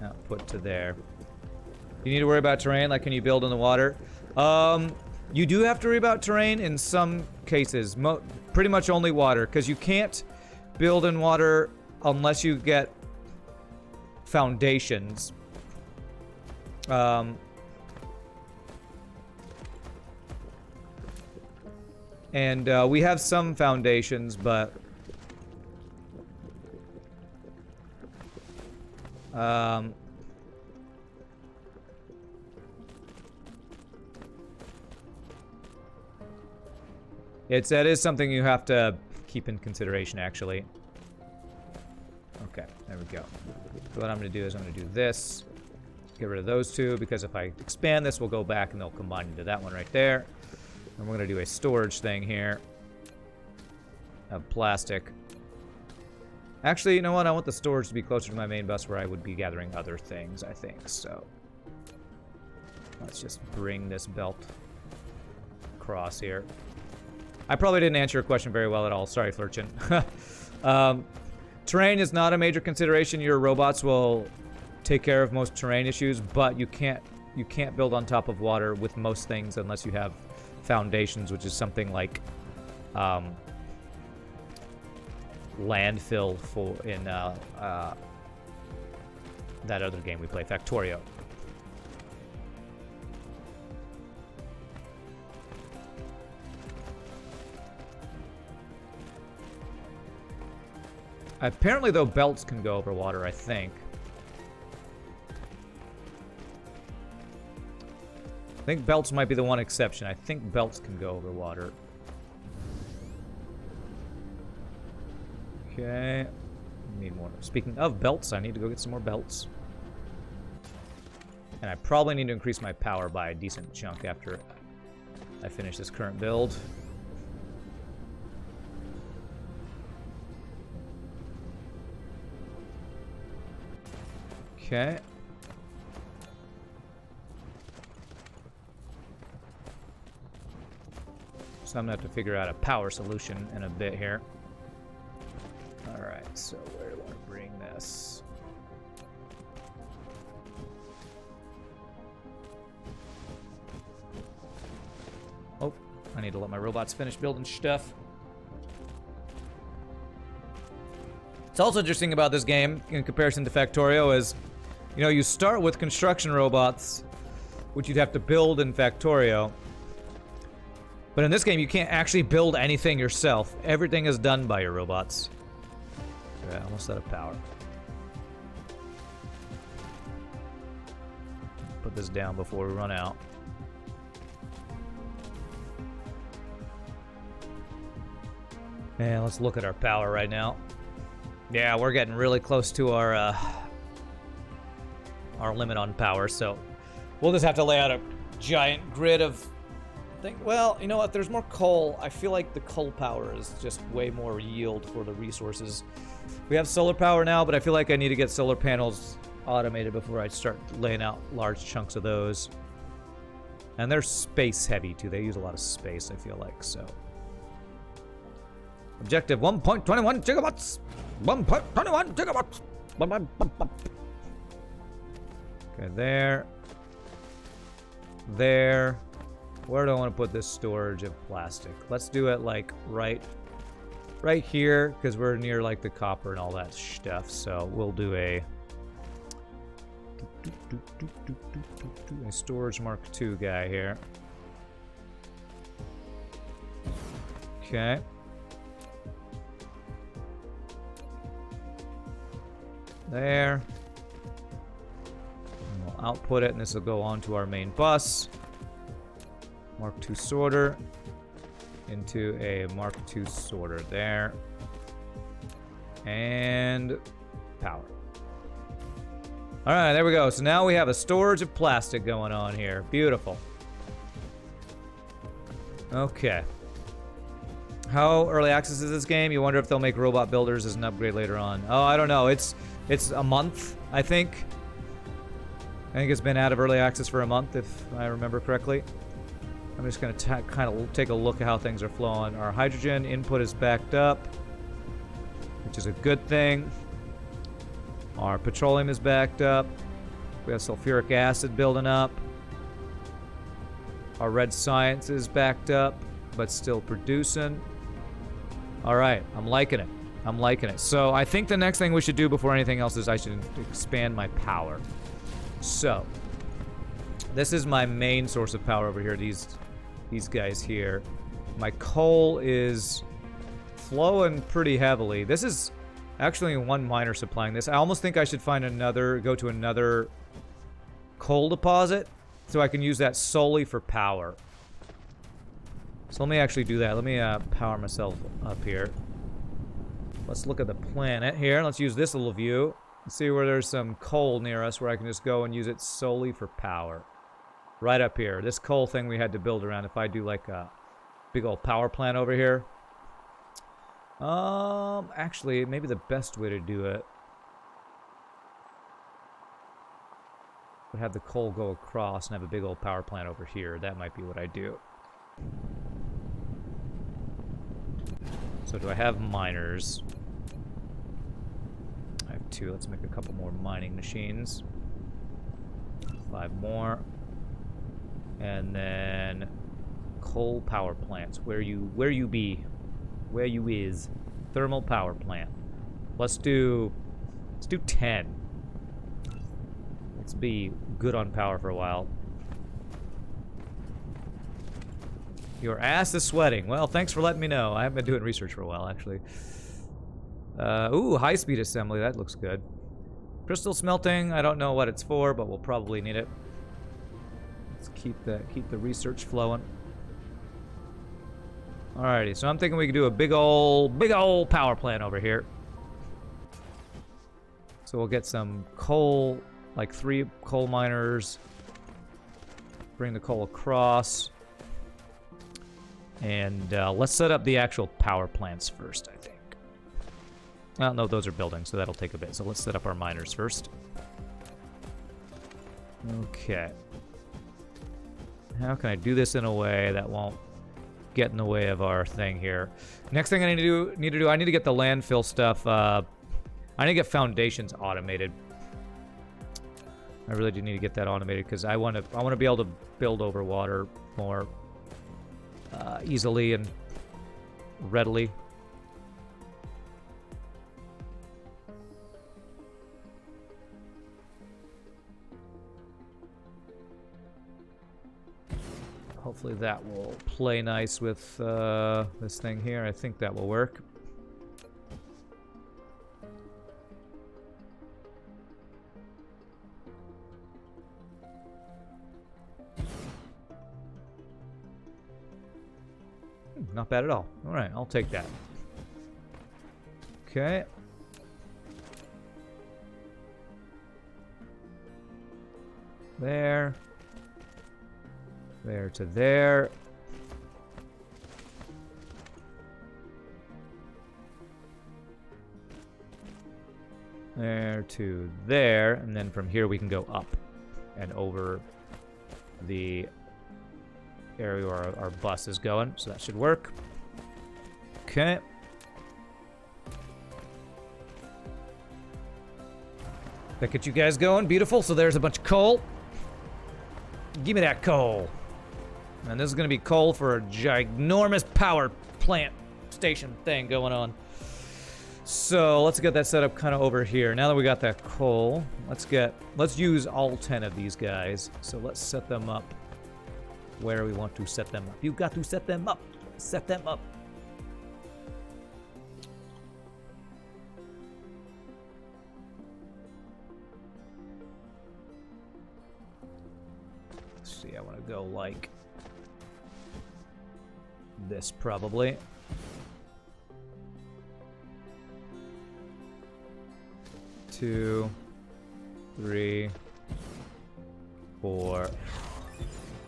Output to there. You need to worry about terrain, like can you build in the water? You do have to worry about terrain in some cases. Pretty much only water, because you can't build in water unless you get foundations. And we have some foundations, but that is something you have to keep in consideration, actually. Okay, there we go. So what I'm going to do is I'm going to do this. Get rid of those two, because if I expand this, we'll go back and they'll combine into that one right there. And we're going to do a storage thing here of plastic. Actually, you know what? I want the storage to be closer to my main bus where I would be gathering other things, I think. So let's just bring this belt across here. I probably didn't answer your question very well at all. Sorry, Flurchin. Terrain is not a major consideration. Your robots will take care of most terrain issues, but you can't build on top of water with most things unless you have foundations, which is something like landfill for in that other game we play, Factorio. Apparently, though, belts can go over water, I think. I think belts might be the one exception. I think belts can go over water. Okay. Need more. Speaking of belts, I need to go get some more belts. And I probably need to increase my power by a decent chunk after I finish this current build. Okay. So I'm gonna have to figure out a power solution in a bit here. Alright, so where do I want to bring this? Oh, I need to let my robots finish building stuff. What's also interesting about this game, in comparison to Factorio, is, you know, you start with construction robots, which you'd have to build in Factorio. But in this game, you can't actually build anything yourself. Everything is done by your robots. Okay, almost out of power. Put this down before we run out. And let's look at our power right now. Yeah, we're getting really close to our limit on power, so we'll just have to lay out a giant grid of things. Well, you know what? There's more coal. I feel like the coal power is just way more yield for the resources. We have solar power now, but I feel like I need to get solar panels automated before I start laying out large chunks of those. And they're space heavy too. They use a lot of space, I feel like, so. Objective 1.21 gigawatts. 1.21 gigawatts. Okay, there. There. Where do I want to put this storage of plastic? Let's do it like right here, because we're near like the copper and all that stuff. So we'll do a storage Mark II guy here. Okay. There. And we'll output it, and this will go onto our main bus. Mark II sorter into a Mark II sorter there. And power. All right, there we go. So now we have a storage of plastic going on here. Beautiful. Okay. How early access is this game? You wonder if they'll make robot builders as an upgrade later on. Oh, I don't know. It's a month, I think. I think it's been out of early access for a month, if I remember correctly. I'm just going to kind of take a look at how things are flowing. Our hydrogen input is backed up, which is a good thing. Our petroleum is backed up. We have sulfuric acid building up. Our red science is backed up, but still producing. All right, I'm liking it. I'm liking it. So I think the next thing we should do before anything else is I should expand my power. So this is my main source of power over here, these guys here. My coal is flowing pretty heavily. This is actually one miner supplying this. I almost think I should find go to another coal deposit so I can use that solely for power. So let me actually do that. Let me power myself up here. Let's look at the planet here. Let's use this little view. Let's see where there's some coal near us where I can just go and use it solely for power. Right up here. This coal thing we had to build around. If I do like a big old power plant over here. Actually, maybe the best way to do it would have the coal go across and have a big old power plant over here. That might be what I do. So do I have miners? I have 2. Let's make a couple more mining machines. 5 more. And then coal power plants. Where you be? Where you is? Thermal power plant. Let's do 10. Let's be good on power for a while. Your ass is sweating. Well, thanks for letting me know. I haven't been doing research for a while, actually. Ooh, high-speed assembly. That looks good. Crystal smelting. I don't know what it's for, but we'll probably need it. Let's keep the research flowing. Alrighty, so I'm thinking we could do a big old power plant over here. So we'll get some coal, like 3 coal miners. Bring the coal across. And let's set up the actual power plants first, I think. Well, no, those are buildings, so that'll take a bit. So let's set up our miners first. Okay. How can I do this in a way that won't get in the way of our thing here? Next thing I need to do, I need to get the landfill stuff. I need to get foundations automated. I really do need to get that automated because I want to be able to build over water more easily and readily. Hopefully that will play nice with this thing here. I think that will work. Not bad at all. All right, I'll take that. Okay. There. There to there. There to there. And then from here we can go up and over the area where our bus is going. So that should work. Okay. That gets you guys going. Beautiful. So there's a bunch of coal. Give me that coal. And this is going to be coal for a ginormous power plant station thing going on. So let's get that set up kind of over here. Now that we got that coal, let's use all 10 of these guys. So let's set them up where we want to set them up. You've got to set them up. Set them up. Let's see, I want to go like this probably. 2, 3, 4,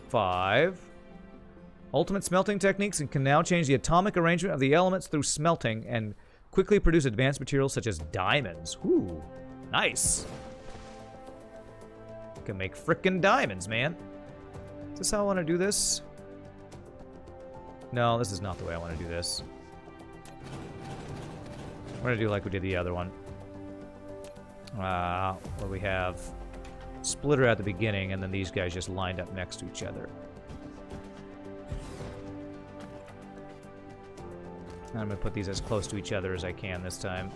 5. Ultimate smelting techniques and can now change the atomic arrangement of the elements through smelting and quickly produce advanced materials such as diamonds. Ooh, nice. Can make frickin' diamonds, man. Is this how I want to do this? No, this is not the way I want to do this. We're going to do like we did the other one. Where we have splitter at the beginning and then these guys just lined up next to each other. I'm going to put these as close to each other as I can this time.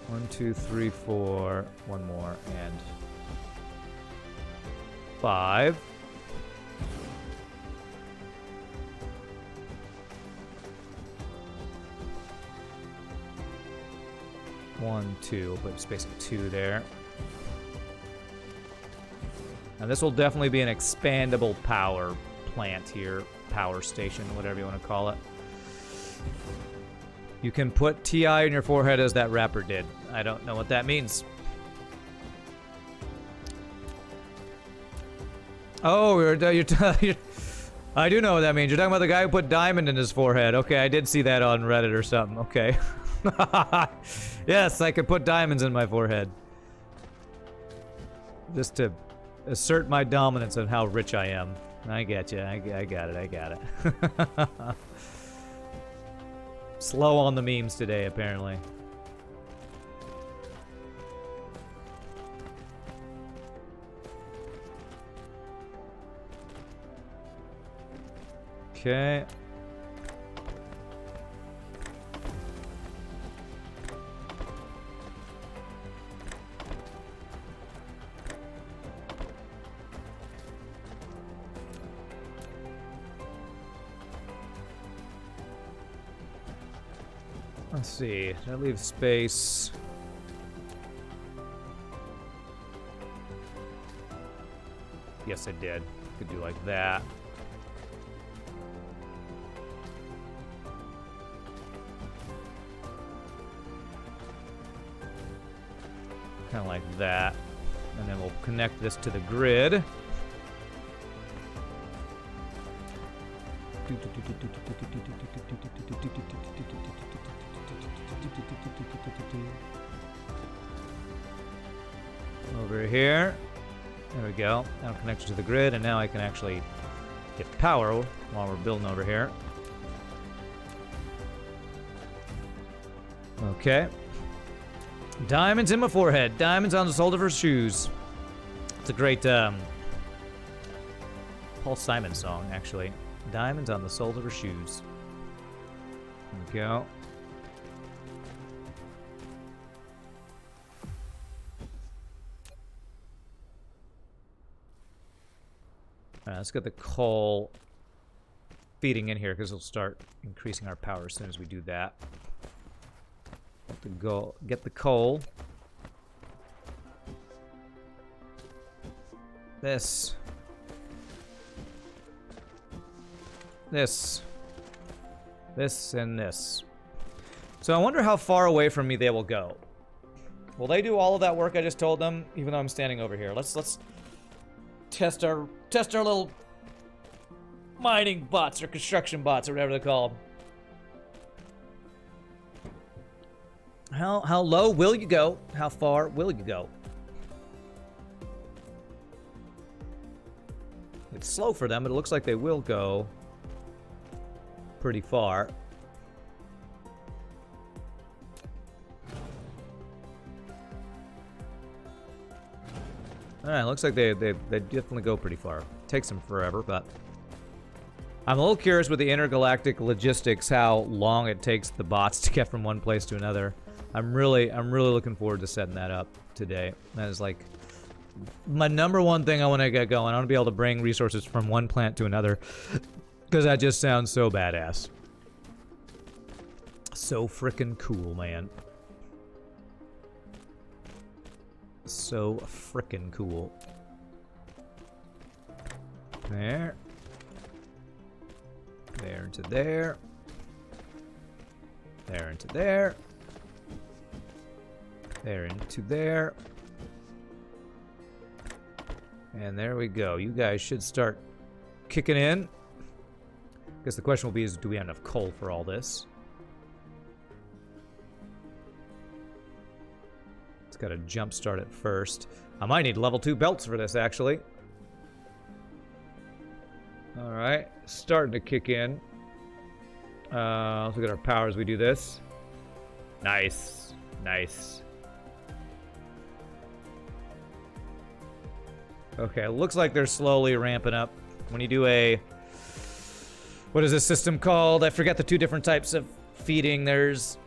1, 2, 3, 4. One more, and 5. One, 2. We'll put space of 2 there. Now this will definitely be an expandable power plant here. Power station, whatever you want to call it. You can put TI on your forehead as that rapper did. I don't know what that means. Oh, I do know what that means. You're talking about the guy who put diamond in his forehead. Okay, I did see that on Reddit or something. Okay. Yes, I could put diamonds in my forehead. Just to assert my dominance on how rich I am. I get you. I got it. Slow on the memes today, apparently. Okay. Let's see. Did I leave space? Yes, I did. Could do like that. Kind of like that. And then we'll connect this to the grid. Over here. There we go. Now connected to the grid, and now I can actually get power while we're building over here. Okay. Diamonds in my forehead. Diamonds on the soles of her shoes. It's a great Paul Simon song, actually. Diamonds on the soles of her shoes. There we go. Alright, let's get the coal feeding in here because it'll start increasing our power as soon as we do that. Get the coal. This, and this. So I wonder how far away from me they will go. Will they do all of that work I just told them, even though I'm standing over here? Let's test our little mining bots or construction bots or whatever they're called. How low will you go? How far will you go? It's slow for them, but it looks like they will go pretty far. Alright, looks like they definitely go pretty far. Takes them forever, but I'm a little curious with the intergalactic logistics how long it takes the bots to get from one place to another. I'm really looking forward to setting that up today. That is like my number one thing I want to get going. I want to be able to bring resources from one plant to another because that just sounds so badass. So frickin' cool, man. So frickin' cool. There. There into there. There into there. There, into there. And there we go. You guys should start kicking in. I guess the question will be is, do we have enough coal for all this? It's got to jump start it first. I might need level 2 belts for this, actually. Alright, starting to kick in. Let's look at our power as we do this. Nice. Nice. Okay, it looks like they're slowly ramping up. When you do a... What is this system called? I forget the 2 different types of feeding. There's...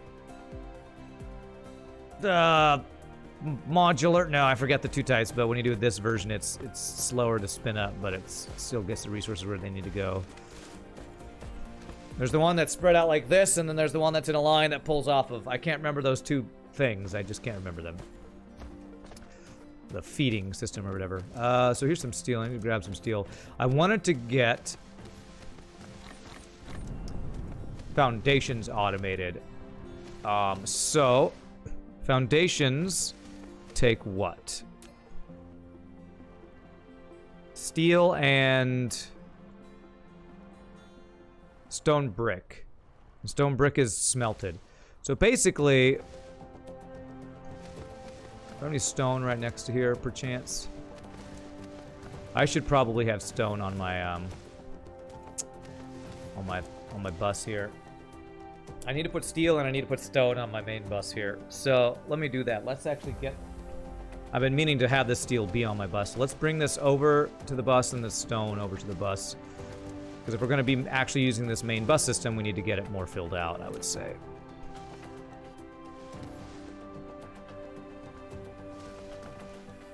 the modular... No, I forget the 2 types, but when you do this version, it's slower to spin up, but it still gets the resources where they need to go. There's the one that's spread out like this, and then there's the one that's in a line that pulls off of... I can't remember those 2 things. I just can't remember them. The feeding system or whatever. So here's some steel. I need to grab some steel. I wanted to get foundations automated. So foundations take what? Steel and stone brick. Stone brick is smelted. So basically, do I have any stone right next to here, perchance? I should probably have stone on my bus here. I need to put steel and I need to put stone on my main bus here. So let me do that. Let's actually get... I've been meaning to have this steel be on my bus. Let's bring this over to the bus and the stone over to the bus. Because if we're going to be actually using this main bus system, we need to get it more filled out, I would say.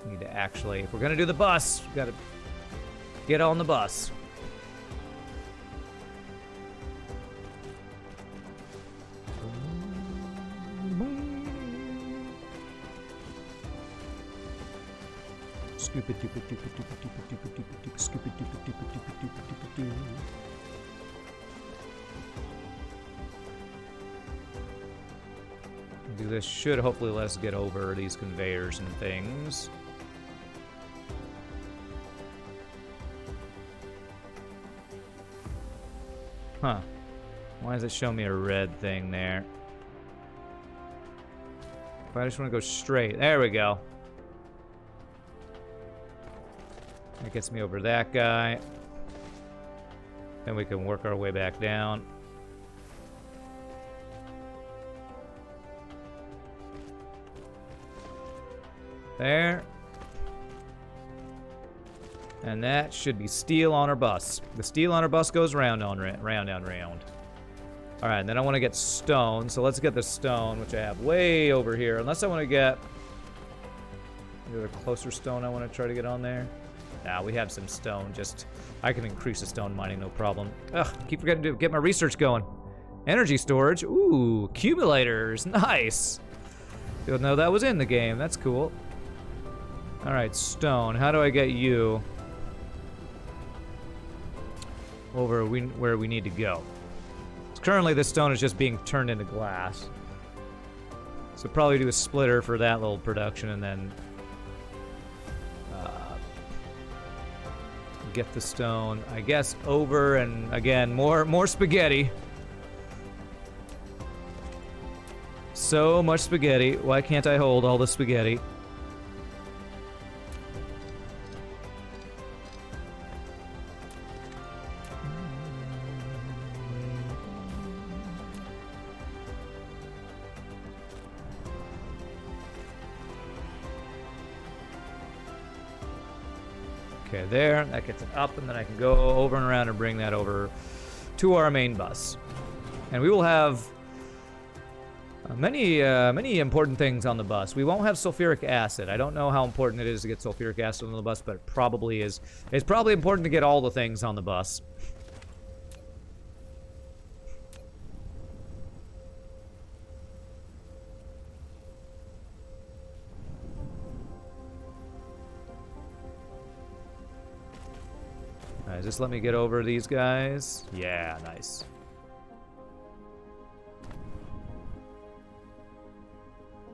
We need to actually, if we're going to do the bus, we've got to get on the bus. This should hopefully let us get over these conveyors and things. Huh. Why does it show me a red thing there? If I just want to go straight. There we go. That gets me over that guy. Then we can work our way back down. There. And that should be steel on our bus. The steel on our bus goes round on round on round. Alright, and then I want to get stone. So let's get the stone, which I have way over here. Unless I want to get... Is there a closer stone I want to try to get on there? Nah, we have some stone. Just... I can increase the stone mining, no problem. Ugh, keep forgetting to get my research going. Energy storage. Ooh, accumulators. Nice. Didn't know that was in the game. That's cool. Alright, stone. How do I get you over where we need to go? Currently, this stone is just being turned into glass. So probably do a splitter for that little production and then get the stone, I guess, over and again, more spaghetti. So much spaghetti. Why can't I hold all the spaghetti? Okay, there. That gets it up, and then I can go over and around and bring that over to our main bus. And we will have many important things on the bus. We won't have sulfuric acid. I don't know how important it is to get sulfuric acid on the bus, but it probably is. It's probably important to get all the things on the bus. Alright, just let me get over these guys. Yeah, nice.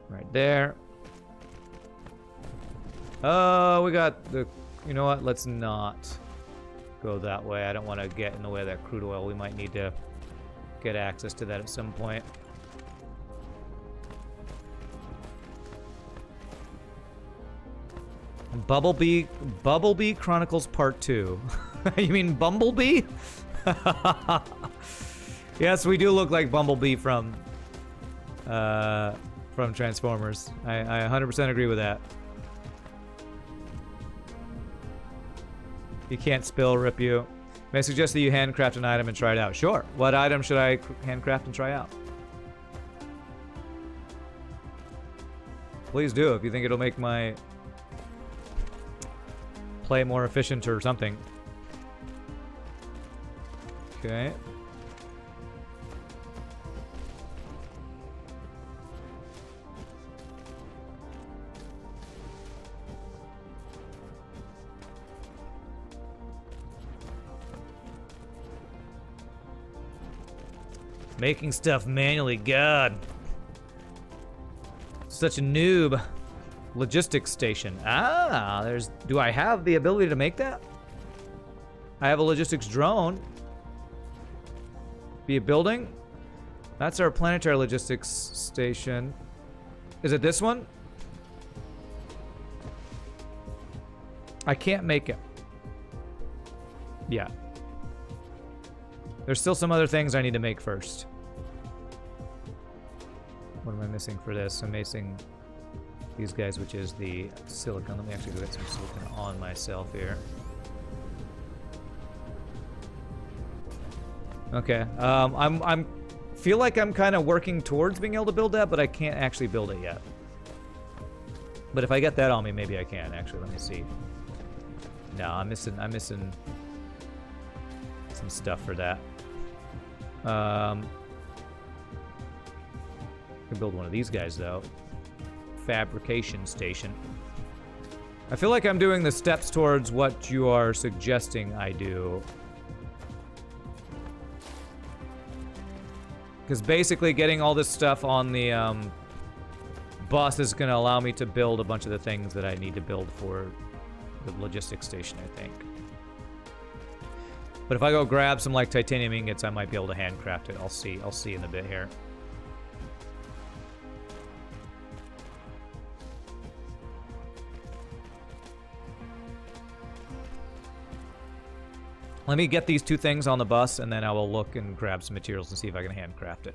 Right there. Oh, we got the... You know what? Let's not go that way. I don't want to get in the way of that crude oil. We might need to get access to that at some point. Bumblebee Chronicles Part 2. You mean Bumblebee? Yes, we do look like Bumblebee from Transformers. I 100% agree with that. You can't spill, rip you. May I suggest that you handcraft an item and try it out? Sure. What item should I handcraft and try out? Please do, if you think it'll make my play more efficient or something. Okay. Making stuff manually, God. Such a noob. Logistics station. Ah, there's... Do I have the ability to make that? I have a logistics drone. Be a building? That's our planetary logistics station. Is it this one? I can't make it. Yeah. There's still some other things I need to make first. What am I missing for this? I'm missing these guys, which is the silicon. Let me actually go get some silicon on myself here. Okay. I'm feel like I'm kind of working towards being able to build that, but I can't actually build it yet. But if I get that on me, maybe I can. Actually, let me see. No, I'm missing some stuff for that. I can build one of these guys though. Fabrication station. I feel like I'm doing the steps towards what you are suggesting I do. Because basically getting all this stuff on the bus is going to allow me to build a bunch of the things that I need to build for the logistics station, I think. But if I go grab some like titanium ingots, I might be able to handcraft it. I'll see in a bit here. Let me get these two things on the bus, and then I will look and grab some materials and see if I can handcraft it.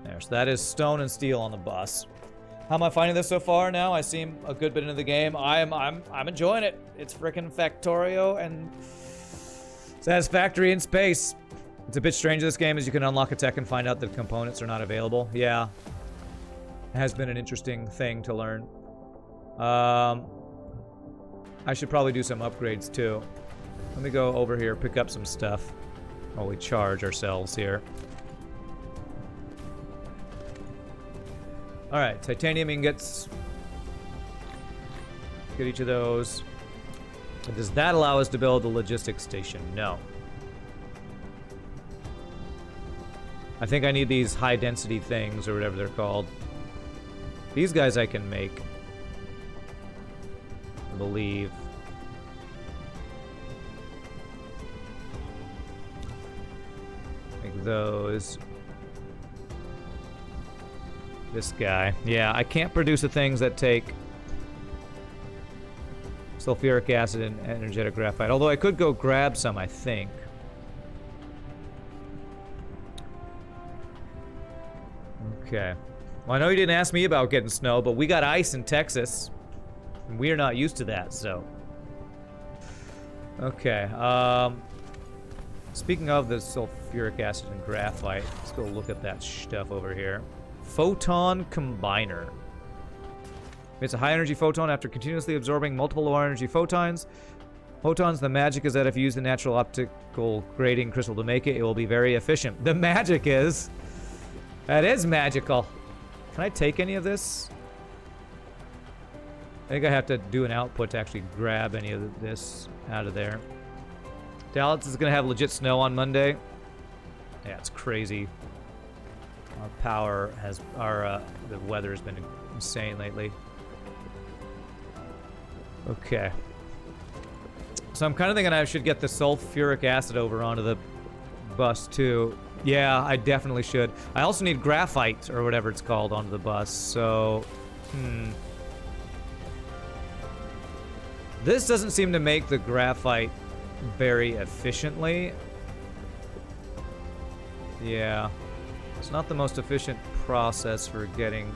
There, so that is stone and steel on the bus. How am I finding this so far now? I seem a good bit into the game. I'm enjoying it. It's frickin' Factorio and Satisfactory in space. It's a bit strange this game is you can unlock a tech and find out that components are not available. Yeah. It has been an interesting thing to learn. I should probably do some upgrades too. Let me go over here, pick up some stuff while we charge ourselves here. Alright, titanium ingots. Get each of those. Does that allow us to build the logistics station? No. I think I need these high density things or whatever they're called. These guys I can make. I believe. Make those. This guy. Yeah, I can't produce the things that take sulfuric acid and energetic graphite. Although I could go grab some, I think. Okay. Well, I know you didn't ask me about getting snow, but we got ice in Texas. And we're not used to that, so. Okay. Speaking of the sulfuric acid and graphite, let's go look at that stuff over here. Photon combiner. It's a high-energy photon after continuously absorbing multiple low-energy photons. Photons, the magic is that if you use the natural optical grading crystal to make it, it will be very efficient. The magic is... That is magical. Can I take any of this? I think I have to do an output to actually grab any of this out of there. Dallas is going to have legit snow on Monday. Yeah, it's crazy. Our power has... the weather has been insane lately. Okay. So I'm kind of thinking I should get the sulfuric acid over onto the bus, too. Yeah, I definitely should. I also need graphite, or whatever it's called, onto the bus, so... This doesn't seem to make the graphite very efficiently. Yeah. It's not the most efficient process for getting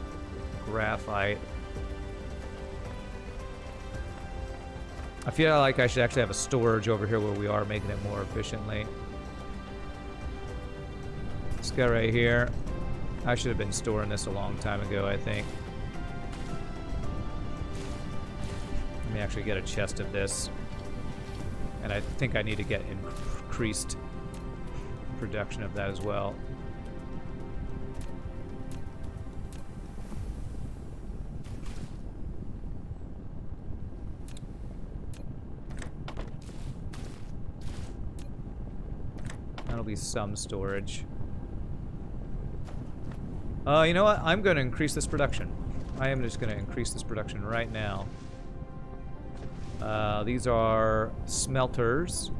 graphite. I feel like I should actually have a storage over here where we are making it more efficiently. This guy right here. I should have been storing this a long time ago, I think. Let me actually get a chest of this. And I think I need to get increased production of that as well. That'll be some storage. You know what? I'm going to increase this production. I am just going to increase this production right now. These are smelters.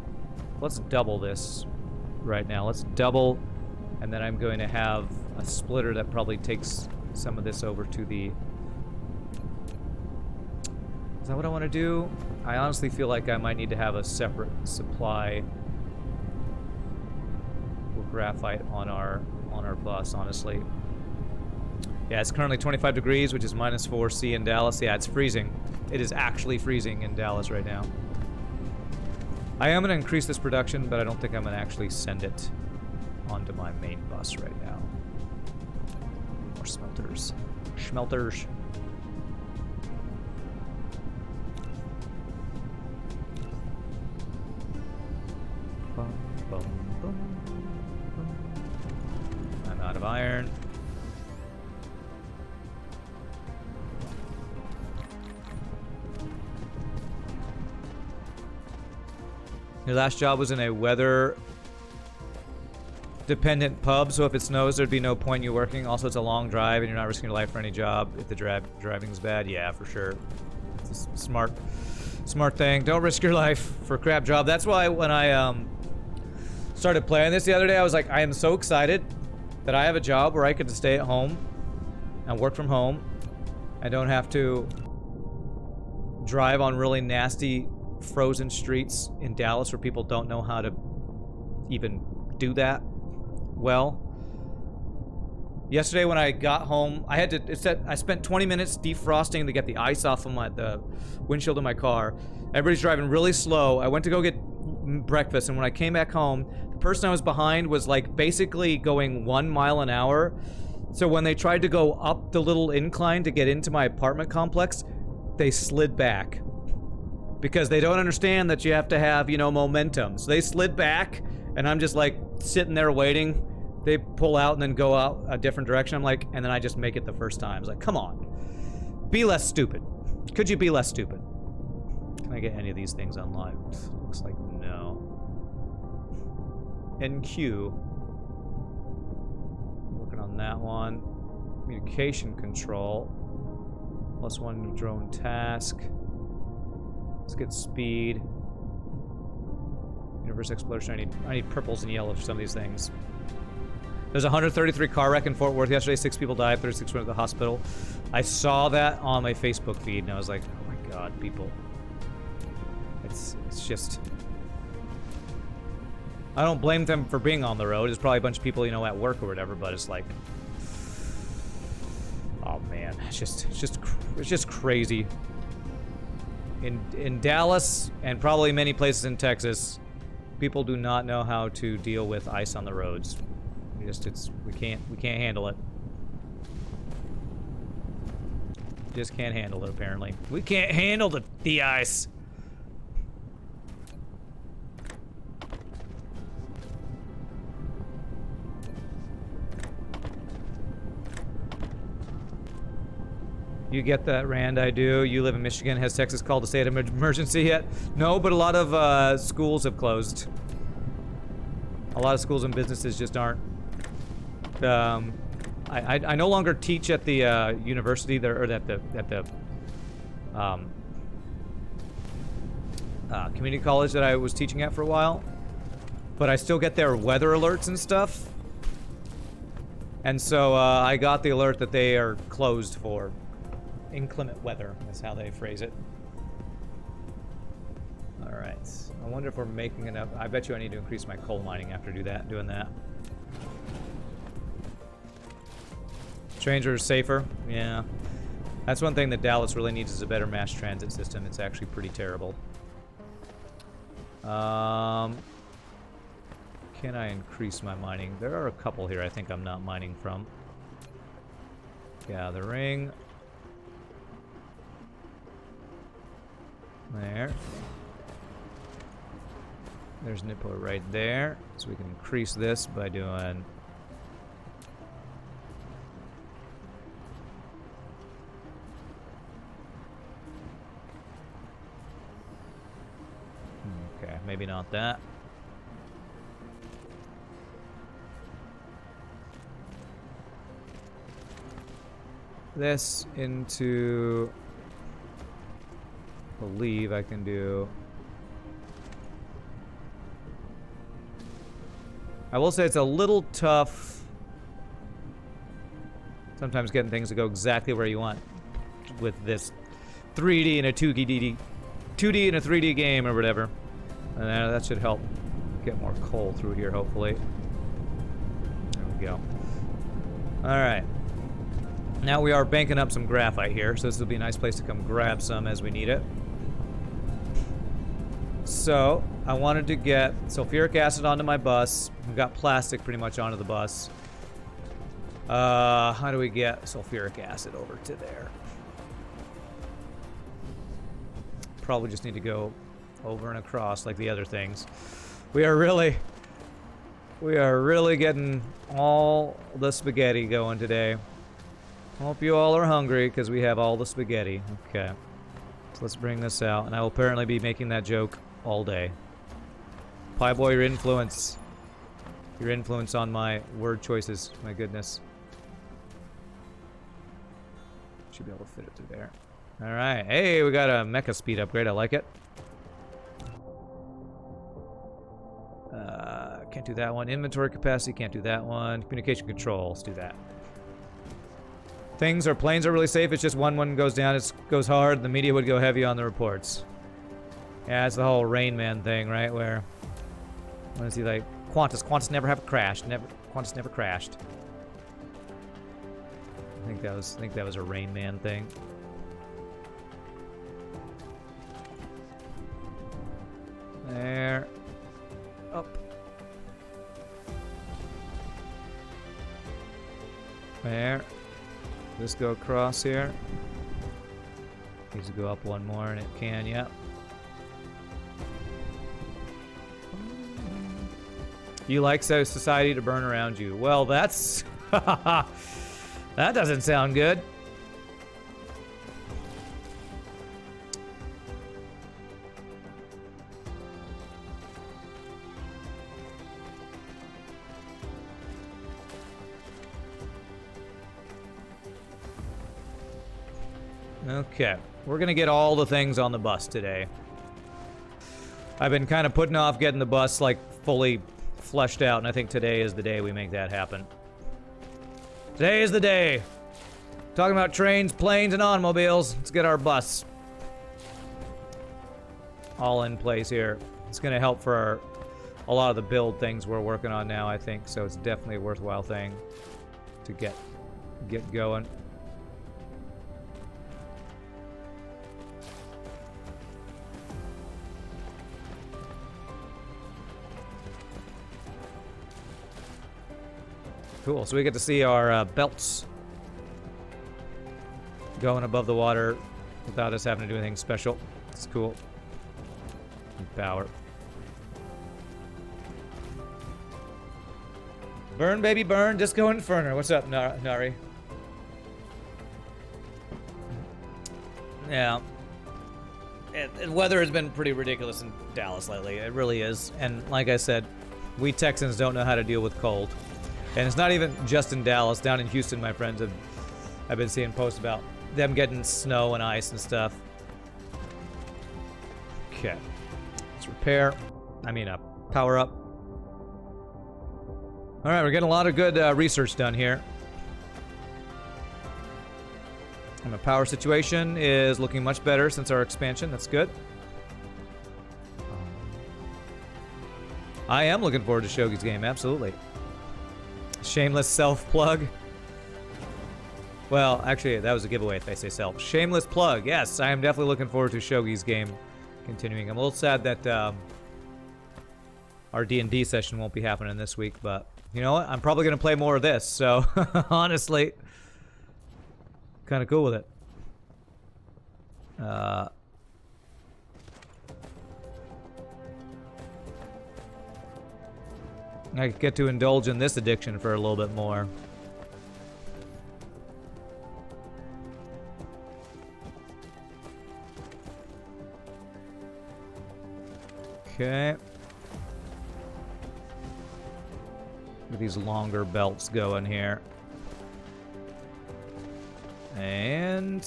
Let's double this right now. Let's double, and then I'm going to have a splitter that probably takes some of this over to the... Is that what I want to do? I honestly feel like I might need to have a separate supply with graphite on our bus, honestly. Yeah, it's currently 25 degrees, which is -4 C in Dallas. Yeah, it's freezing. It is actually freezing in Dallas right now. I am going to increase this production, but I don't think I'm going to actually send it onto my main bus right now. More smelters. Schmelters. Bum, bum, bum, bum. I'm out of iron. Your last job was in a weather-dependent pub, so if it snows, there'd be no point in you working. Also, it's a long drive, and you're not risking your life for any job if the driving's bad. Yeah, for sure. It's a smart thing. Don't risk your life for a crap job. That's why when I started playing this the other day, I was like, I am so excited that I have a job where I get to stay at home and work from home. I don't have to drive on really nasty frozen streets in Dallas where people don't know how to even do that well. Yesterday when I got home, I spent 20 minutes defrosting to get the ice off of the windshield of my car. Everybody's driving really slow. I went to go get breakfast, and when I came back home, the person I was behind was like basically going 1 mile an hour. So when they tried to go up the little incline to get into my apartment complex, they slid back. Because they don't understand that you have to have, you know, momentum. So they slid back, and I'm just like sitting there waiting. They pull out and then go out a different direction. I'm like, and then I just make it the first time. I was like, come on. Be less stupid. Could you be less stupid? Can I get any of these things unlocked? Looks like no. NQ. Working on that one. Communication control. +1 drone task. Let's get speed. Universe exploration. I need purples and yellows for some of these things. There's a 133 car wreck in Fort Worth yesterday. 6 people died. 36 went to the hospital. I saw that on my Facebook feed, and I was like, oh my god, people. It's just... I don't blame them for being on the road. It's probably a bunch of people, you know, at work or whatever, but it's like... Oh man, it's just crazy. In Dallas and probably many places in Texas, people do not know how to deal with ice on the roads. We can't handle it. Just can't handle it, apparently. We can't handle the ice. You get that, Rand? I do. You live in Michigan. Has Texas called a state of emergency yet? No, but a lot of schools have closed. A lot of schools and businesses just aren't. I no longer teach at the university there, or at the community college that I was teaching at for a while, but I still get their weather alerts and stuff. And so I got the alert that they are closed for inclement weather, is how they phrase it. All right. I wonder if we're making enough. I bet you I need to increase my coal mining after doing that. Trains are safer. Yeah. That's one thing that Dallas really needs is a better mass transit system. It's actually pretty terrible. Can I increase my mining? There are a couple here I think I'm not mining from. Gathering. There. There's Nippo right there. So we can increase this by doing... Okay, maybe not that. This into... I believe I can do... I will say it's a little tough sometimes getting things to go exactly where you want with this 3D and a 2D and a 3D game or whatever. And that should help get more coal through here, hopefully. There we go. Alright. Now we are banking up some graphite here, so this will be a nice place to come grab some as we need it. So, I wanted to get sulfuric acid onto my bus. We've got plastic pretty much onto the bus. How do we get sulfuric acid over to there? Probably just need to go over and across like the other things. We are really getting all the spaghetti going today. Hope you all are hungry because we have all the spaghetti. Okay. So let's bring this out. And I will apparently be making that joke all day. Pie boy, your influence. Your influence on my word choices. My goodness. Should be able to fit it through there. Alright. Hey, we got a mecha speed upgrade. I like it. Can't do that one. Inventory capacity. Can't do that one. Communication control. Let's do that. Planes are really safe. It's just one goes down, it goes hard. The media would go heavy on the reports. Yeah, it's the whole Rain Man thing, right? Where, what is he like? Qantas never have crashed. Qantas never crashed. I think that was a Rain Man thing. There. Up. There. Just go across here. Needs to go up one more, and it can, yep. You like society to burn around you. Well, that's... that doesn't sound good. Okay, we're gonna get all the things on the bus today. I've been kind of putting off getting the bus like fully fleshed out, and I think today is the day we make that happen. Today is the day. Talking about trains, planes, and automobiles. Let's get our bus all in place here. It's gonna help for a lot of the build things we're working on now, I think. So it's definitely a worthwhile thing to get going. Cool, so we get to see our belts going above the water without us having to do anything special. It's cool. And power. Burn, baby, burn. Disco Inferno. What's up, Nari? Yeah. Weather has been pretty ridiculous in Dallas lately. It really is. And like I said, we Texans don't know how to deal with cold. And it's not even just in Dallas. Down in Houston, my friends have been seeing posts about them getting snow and ice and stuff. Okay. Let's repair. Power up. All right, we're getting a lot of good research done here. And the power situation is looking much better since our expansion. That's good. I am looking forward to Shogi's game, absolutely. Shameless self-plug. Well, actually, that was a giveaway if I say self. Shameless plug. Yes, I am definitely looking forward to Shogi's game continuing. I'm a little sad that our D&D session won't be happening this week, but you know what? I'm probably going to play more of this, so honestly, kind of cool with it. I get to indulge in this addiction for a little bit more. Okay. Get these longer belts going here. And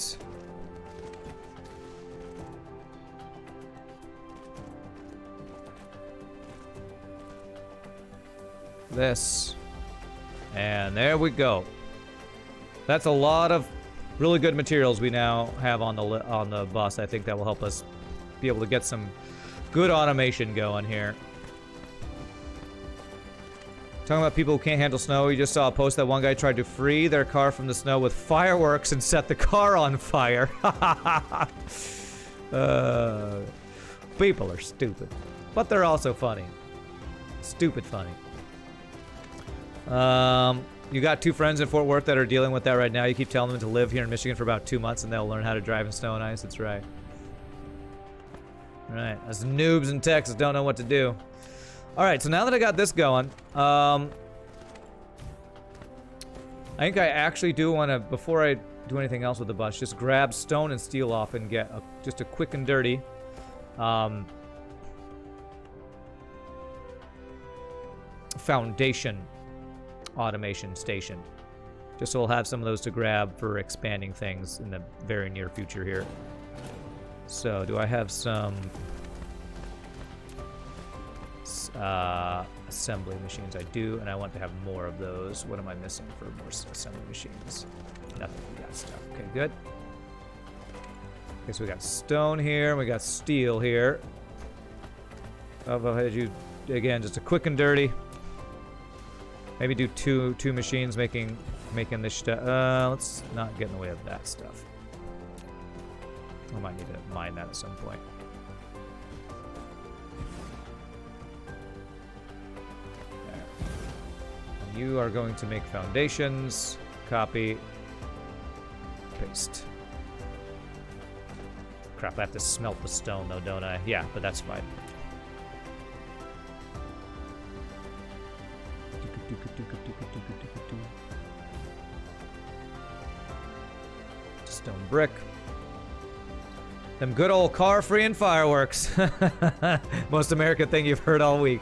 this. And there we go. That's a lot of really good materials we now have on the bus. I think that will help us be able to get some good automation going here. Talking about people who can't handle snow, you just saw a post that one guy tried to free their car from the snow with fireworks and set the car on fire. People are stupid. But they're also funny. Stupid funny. You got two friends in Fort Worth that are dealing with that right now. You keep telling them to live here in Michigan for about 2 months and they'll learn how to drive in snow and ice. That's right. Right. Us noobs in Texas don't know what to do. Alright, so now that I got this going, I think I actually do want to, before I do anything else with the bus, just grab stone and steel off and get just a quick and dirty foundation automation station. Just so we'll have some of those to grab for expanding things in the very near future here. So, do I have some assembly machines? I do, and I want to have more of those. What am I missing for more assembly machines? Nothing. We got stuff. Okay, good. Okay, so we got stone here, we got steel here. I'll go ahead and do, again, just a quick and dirty. Maybe do two machines making this stuff. Let's not get in the way of that stuff. I might need to mine that at some point. You are going to make foundations. Copy. Paste. Crap, I have to smelt the stone though, don't I? Yeah, but that's fine. Stone brick. Them good old car-freeing fireworks. Most American thing you've heard all week.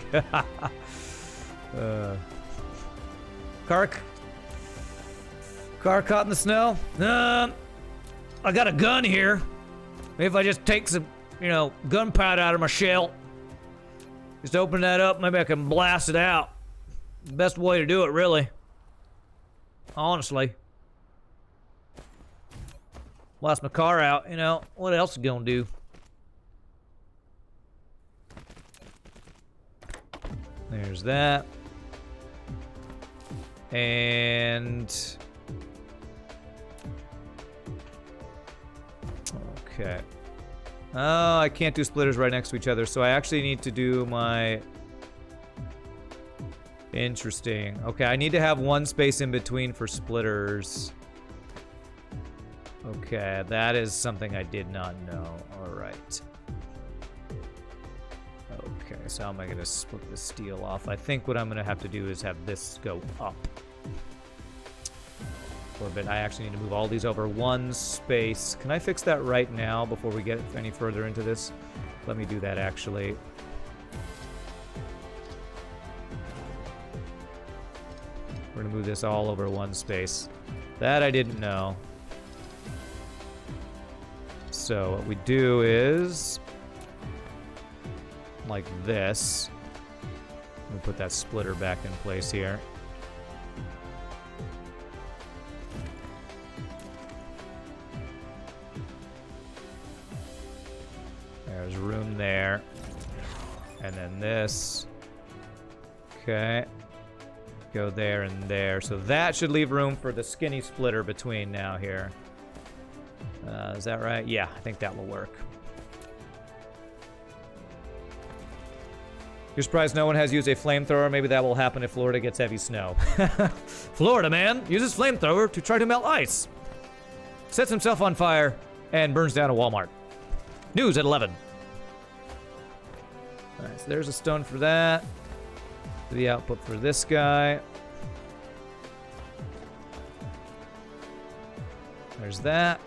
Car caught in the snow? I got a gun here. Maybe if I just take some, gunpowder out of my shell. Just open that up, maybe I can blast it out. Best way to do it, really. Honestly. Blast my car out, what else is it gonna do? There's that. And okay. Oh, I can't do splitters right next to each other, so I actually need to do my... Interesting. Okay, I need to have one space in between for splitters. Okay, that is something I did not know. Alright. Okay, so how am I going to split the steel off? I think what I'm going to have to do is have this go up. orbit. I actually need to move all these over one space. Can I fix that right now before we get any further into this? Let me do that, actually. We're gonna move this all over one space. That I didn't know. So what we do is like this. We put that splitter back in place here. There's room there. And then this. Okay. Go there and there. So that should leave room for the skinny splitter between now here. Is that right? Yeah, I think that will work. You're surprised no one has used a flamethrower? Maybe that will happen if Florida gets heavy snow. Florida man uses flamethrower to try to melt ice. Sets himself on fire and burns down a Walmart. News at 11. Alright, so there's a stone for that. The output for this guy. There's that.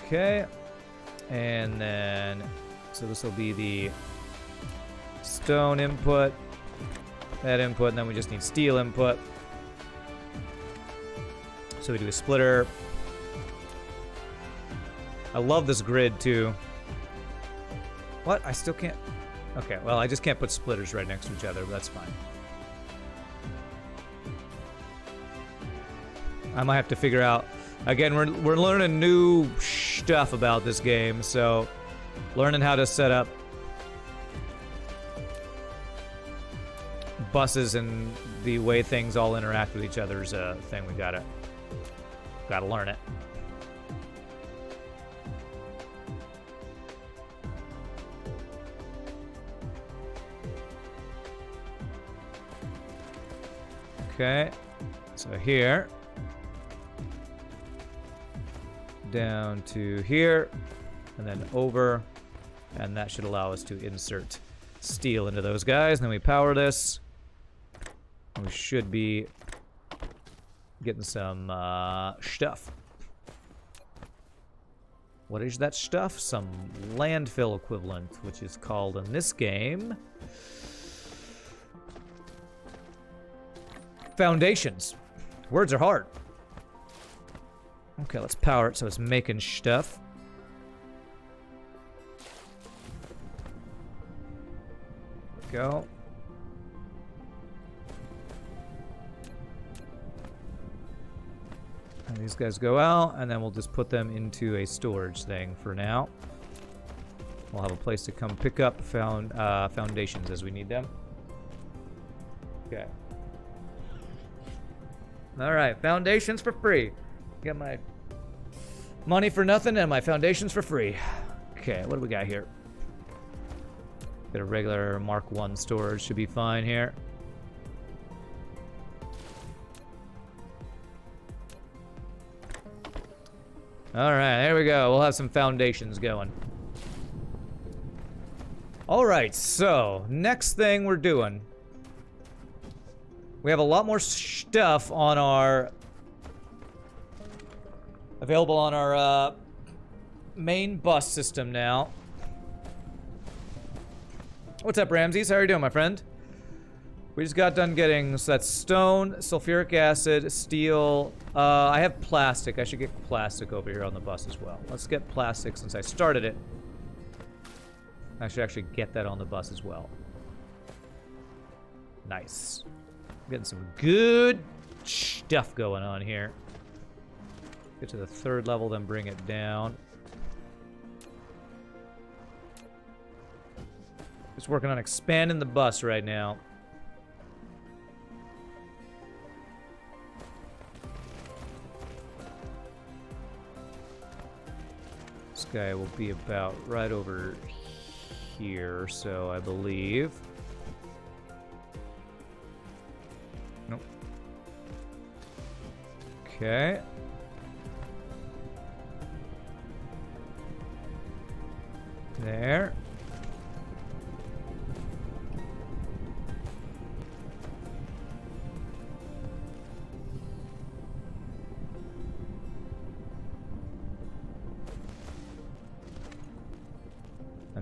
Okay. And then, so this will be the stone input, that input, and then we just need steel input. So we do a splitter. I love this grid too. What? I still can't. Okay, well, I just can't put splitters right next to each other, but that's fine. I might have to figure out. Again, we're learning new stuff about this game, so learning how to set up buses and the way things all interact with each other is a thing we gotta learn it. Okay, so here. Down to here, and then over, and that should allow us to insert steel into those guys. And then we power this. We should be getting some stuff. What is that stuff? Some landfill equivalent, which is called in this game foundations. Words are hard. Okay, let's power it so it's making stuff. Go. And these guys go out, and then we'll just put them into a storage thing for now. We'll have a place to come pick up foundations as we need them. Okay. Alright, foundations for free. Get my money for nothing and my foundations for free. Okay, what do we got here? Got a regular Mark 1 storage, should be fine here. Alright, there we go. We'll have some foundations going. Alright, so next thing we're doing. We have a lot more stuff on our available on our main bus system now. What's up, Ramses? How are you doing, my friend? We just got done getting, so that's stone, sulfuric acid, steel. I have plastic. I should get plastic over here on the bus as well. Let's get plastic since I started it. I should actually get that on the bus as well. Nice. Getting some good stuff going on here. Get to the third level, then bring it down. Just working on expanding the bus right now. This guy will be about right over here, so I believe. Nope. Okay. There.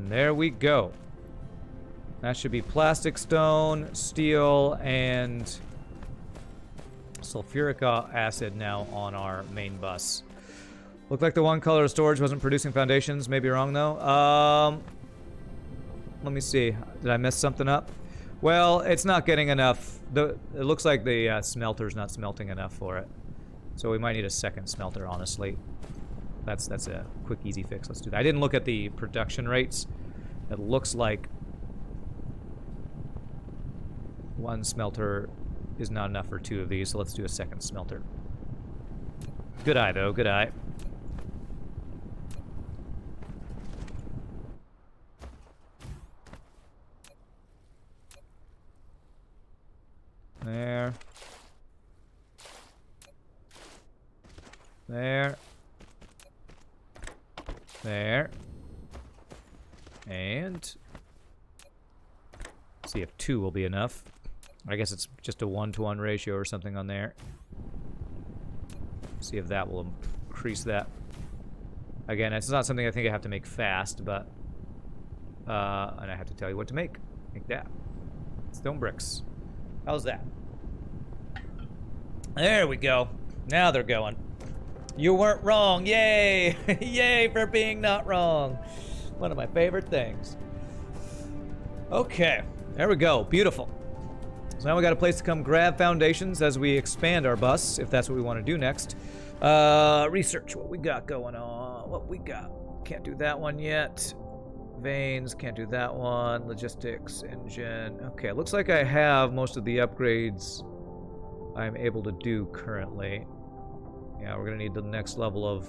And there we go. That should be plastic stone, steel, and sulfuric acid now on our main bus. Looked like the one color of storage wasn't producing foundations. Maybe wrong, though. Let me see. Did I mess something up? Well, it's not getting enough. It looks like the smelter's not smelting enough for it. So we might need a second smelter, honestly. That's a quick, easy fix. Let's do that. I didn't look at the production rates. It looks like one smelter is not enough for 2 of these, so let's do a second smelter. Good eye, though. Good eye. There. There. There. And see if 2 will be enough. I guess it's just a 1-to-1 ratio or something on there. See if that will increase that. Again, it's not something I think I have to make fast, but and I have to tell you what to make. Make that. Stone bricks. How's that? There we go. Now they're going. You weren't wrong. Yay! Yay for being not wrong. One of my favorite things. Okay. There we go. Beautiful. So now we got a place to come grab foundations as we expand our bus, if that's what we want to do next. Research. What we got going on? What we got? Can't do that one yet. Veins. Can't do that one. Logistics. Engine. Okay. Looks like I have most of the upgrades I'm able to do currently. Yeah, we're going to need the next level of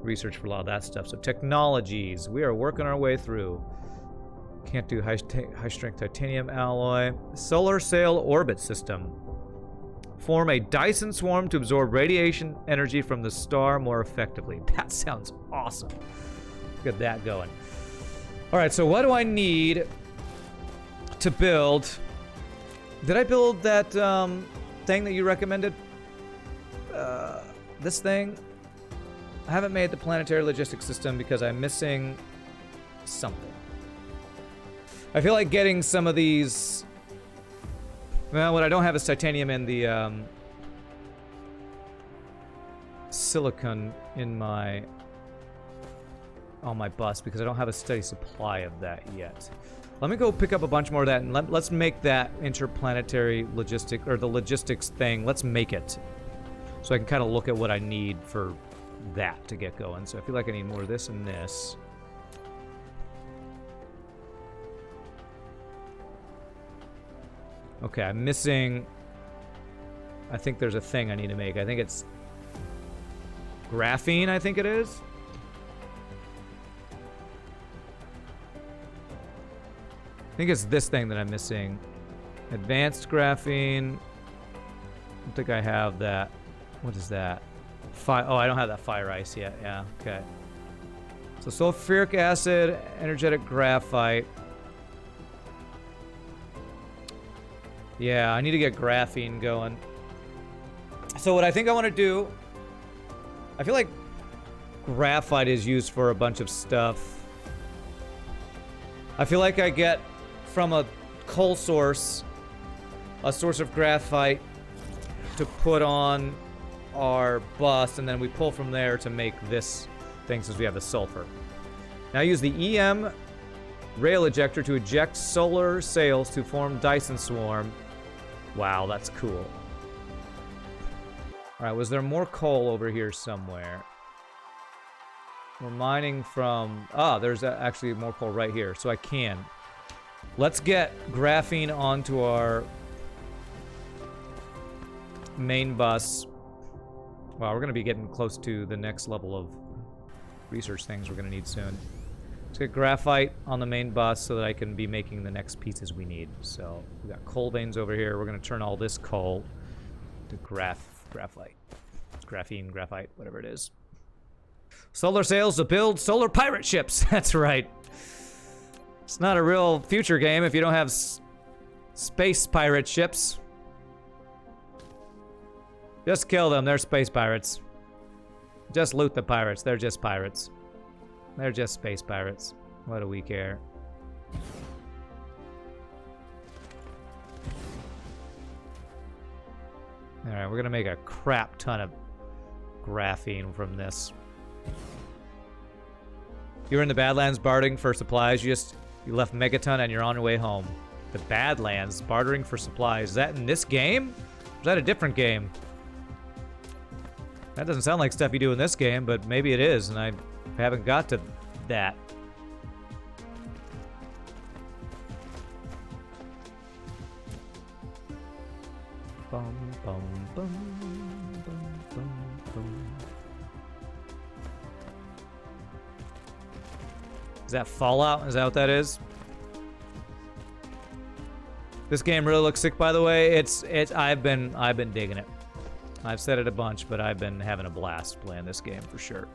research for a lot of that stuff. So technologies. We are working our way through. Can't do high-strength titanium alloy. Solar sail orbit system. Form a Dyson swarm to absorb radiation energy from the star more effectively. That sounds awesome. Get that going. All right, so what do I need to build? Did I build that thing that you recommended? This thing? I haven't made the planetary logistics system because I'm missing something. I feel like getting some of these... Well, what I don't have is titanium and the silicon in my... on my bus because I don't have a steady supply of that yet. Let me go pick up a bunch more of that and let's make that interplanetary logistic, or the logistics thing, let's make it. So I can kind of look at what I need for that to get going. So I feel like I need more of this and this. Okay, I'm missing... I think there's a thing I need to make. I think it's... graphene, I think it is. I think it's this thing that I'm missing. Advanced graphene. I don't think I have that. What is that? Oh, I don't have that fire ice yet. Yeah, okay. So sulfuric acid, energetic graphite. Yeah, I need to get graphene going. So what I think I want to do... I feel like graphite is used for a bunch of stuff. I feel like I get from a coal source a source of graphite to put on our bus, and then we pull from there to make this thing since we have the sulfur. Now I use the EM rail ejector to eject solar sails to form Dyson swarm. Wow, that's cool. Alright, was there more coal over here somewhere? We're mining from... Ah, there's actually more coal right here, so I can. Let's get graphene onto our main bus. Wow, we're going to be getting close to the next level of research things we're going to need soon. Let's get graphite on the main bus so that I can be making the next pieces we need. So, we got coal veins over here. We're going to turn all this coal to graphite. Graphene, graphite, whatever it is. Solar sails to build solar pirate ships. That's right. It's not a real future game if you don't have space pirate ships. Just kill them. They're space pirates. Just loot the pirates. They're just pirates. They're just space pirates. What do we care? Alright, we're gonna make a crap ton of graphene from this. You were in the Badlands bartering for supplies. You left Megaton and you're on your way home. The Badlands bartering for supplies. Is that in this game? Or is that a different game? That doesn't sound like stuff you do in this game, but maybe it is, and I haven't got to that. Bum, bum, bum, bum, bum, bum. Is that Fallout? Is that what that is? This game really looks sick, by the way. I've been digging it. I've said it a bunch, but I've been having a blast playing this game for sure.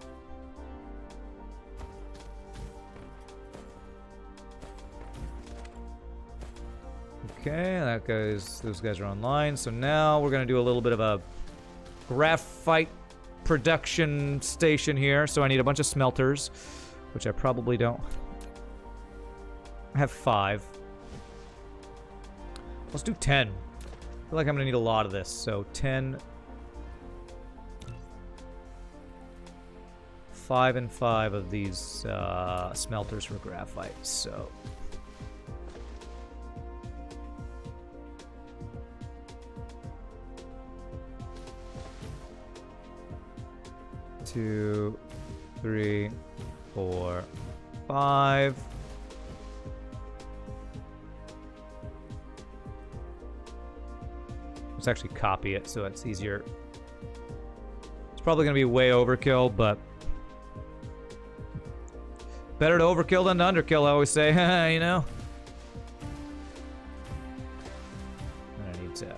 Okay, those guys are online. So now we're gonna do a little bit of a graphite production station here. So I need a bunch of smelters, which I probably don't. I have 5. Let's do 10. I feel like I'm gonna need a lot of this. So 10. 5 and 5 of these smelters for graphite. So. Two, 3, 4, 5. Let's actually copy it so it's easier. It's probably going to be way overkill, but better to overkill than to underkill, I always say, you know? And I need to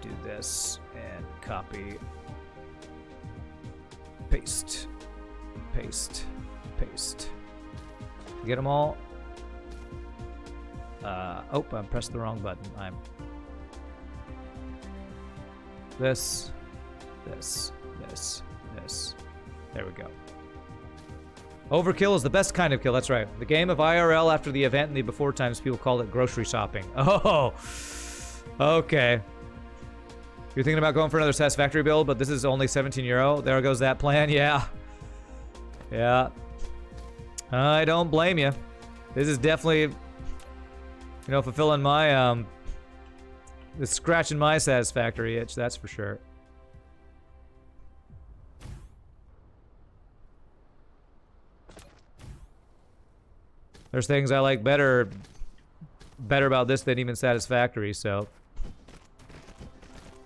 do this and copy. Paste, paste, paste. Get them all. Oh, I pressed the wrong button. This. There we go. Overkill is the best kind of kill. That's right. The game of IRL after the event in the before times, people called it grocery shopping. Oh, okay. You're thinking about going for another Satisfactory build, but this is only 17 euro. There goes that plan. Yeah. Yeah. I don't blame you. This is definitely, fulfilling my, it's scratching my Satisfactory itch, that's for sure. There's things I like better about this than even Satisfactory, so.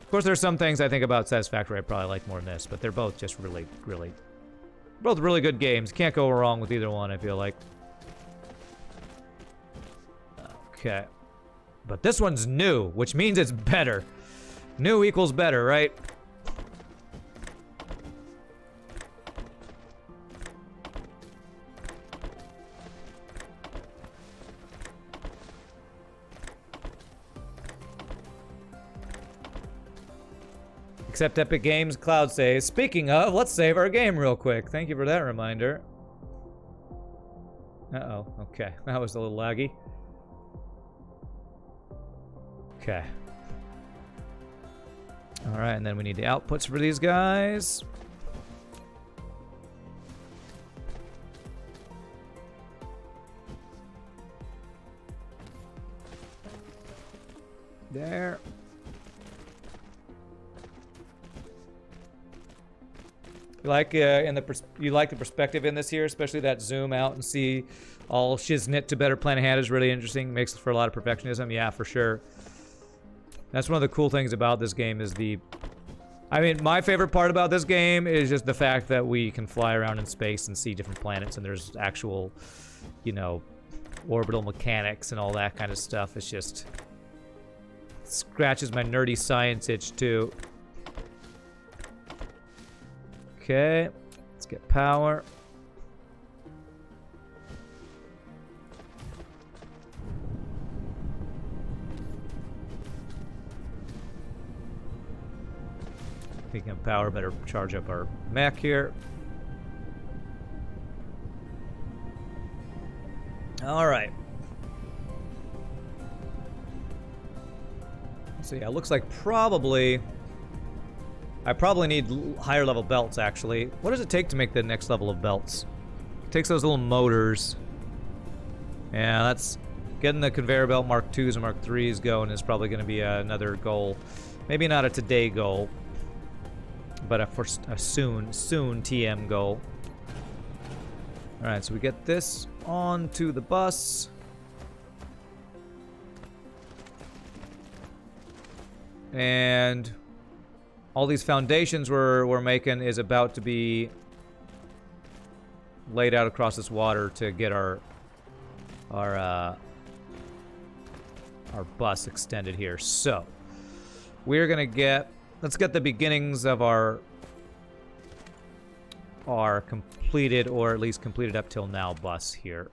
Of course, there's some things I think about Satisfactory I probably like more than this, but they're both just really good games. Can't go wrong with either one, I feel like. Okay. But this one's new, which means it's better. New equals better, right? Except Epic Games Cloud saves. Speaking of, let's save our game real quick. Thank you for that reminder. Uh-oh. Okay. That was a little laggy. Okay. Alright, and then we need the outputs for these guys. There. You like you like the perspective in this here, especially that zoom out and see all shiznit to better plan ahead is really interesting. Makes for a lot of perfectionism. Yeah, for sure. That's one of the cool things about this game is my favorite part about this game is just the fact that we can fly around in space and see different planets and there's actual, orbital mechanics and all that kind of stuff. It's just scratches my nerdy science itch too. Okay, let's get power. Speaking of power, better charge up our mech here. All right. So yeah, it looks like I probably need higher level belts, actually. What does it take to make the next level of belts? It takes those little motors. Yeah, that's... Getting the conveyor belt Mark 2s and Mark 3s going is probably going to be another goal. Maybe not a today goal, but a soon TM goal. Alright, so we get this onto the bus. And all these foundations we're making is about to be laid out across this water to get our bus extended here. So we're gonna let's get the beginnings of our completed, or at least completed up till now, bus here.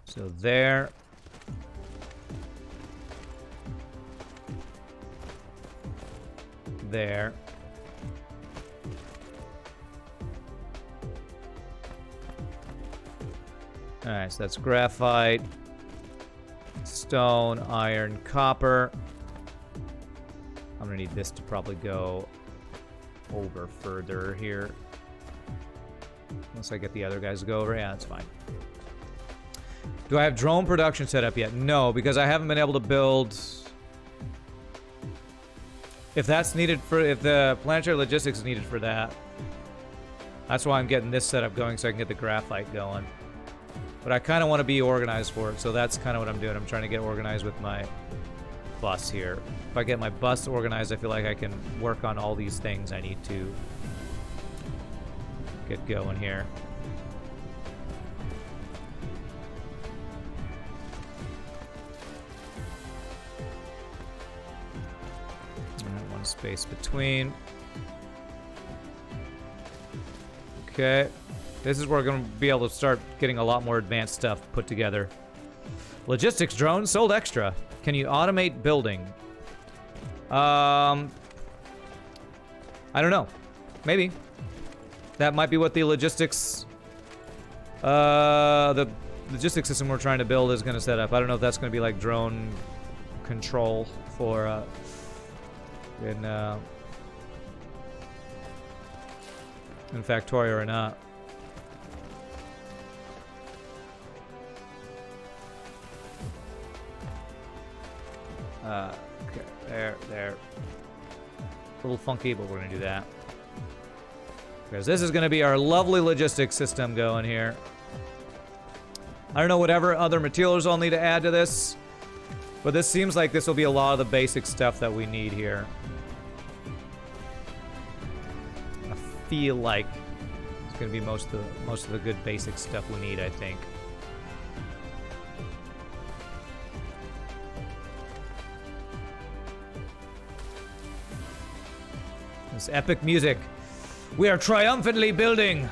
So there. There. Alright, so that's graphite, stone, iron, copper. I'm gonna need this to probably go over further here. Unless I get the other guys to go over. Yeah, that's fine. Do I have drone production set up yet? No, because I haven't been able to build... If that's needed for... If the planetary logistics is needed for that, that's why I'm getting this setup going, so I can get the graphite going. But I kind of want to be organized for it, so that's kind of what I'm doing. I'm trying to get organized with my bus here. If I get my bus organized, I feel like I can work on all these things I need to get going here. Alright, one space between. Okay. This is where we're going to be able to start getting a lot more advanced stuff put together. Logistics drone sold extra. Can you automate building? I don't know. Maybe. That might be what the logistics system we're trying to build is going to set up. I don't know if that's going to be like drone control for in Factorio or not. Okay, there. A little funky, but we're gonna do that. Because this is gonna be our lovely logistics system going here. I don't know whatever other materials I'll need to add to this, but this seems like this will be a lot of the basic stuff that we need here. I feel like it's gonna be most of the good basic stuff we need, I think. This epic music. We are triumphantly building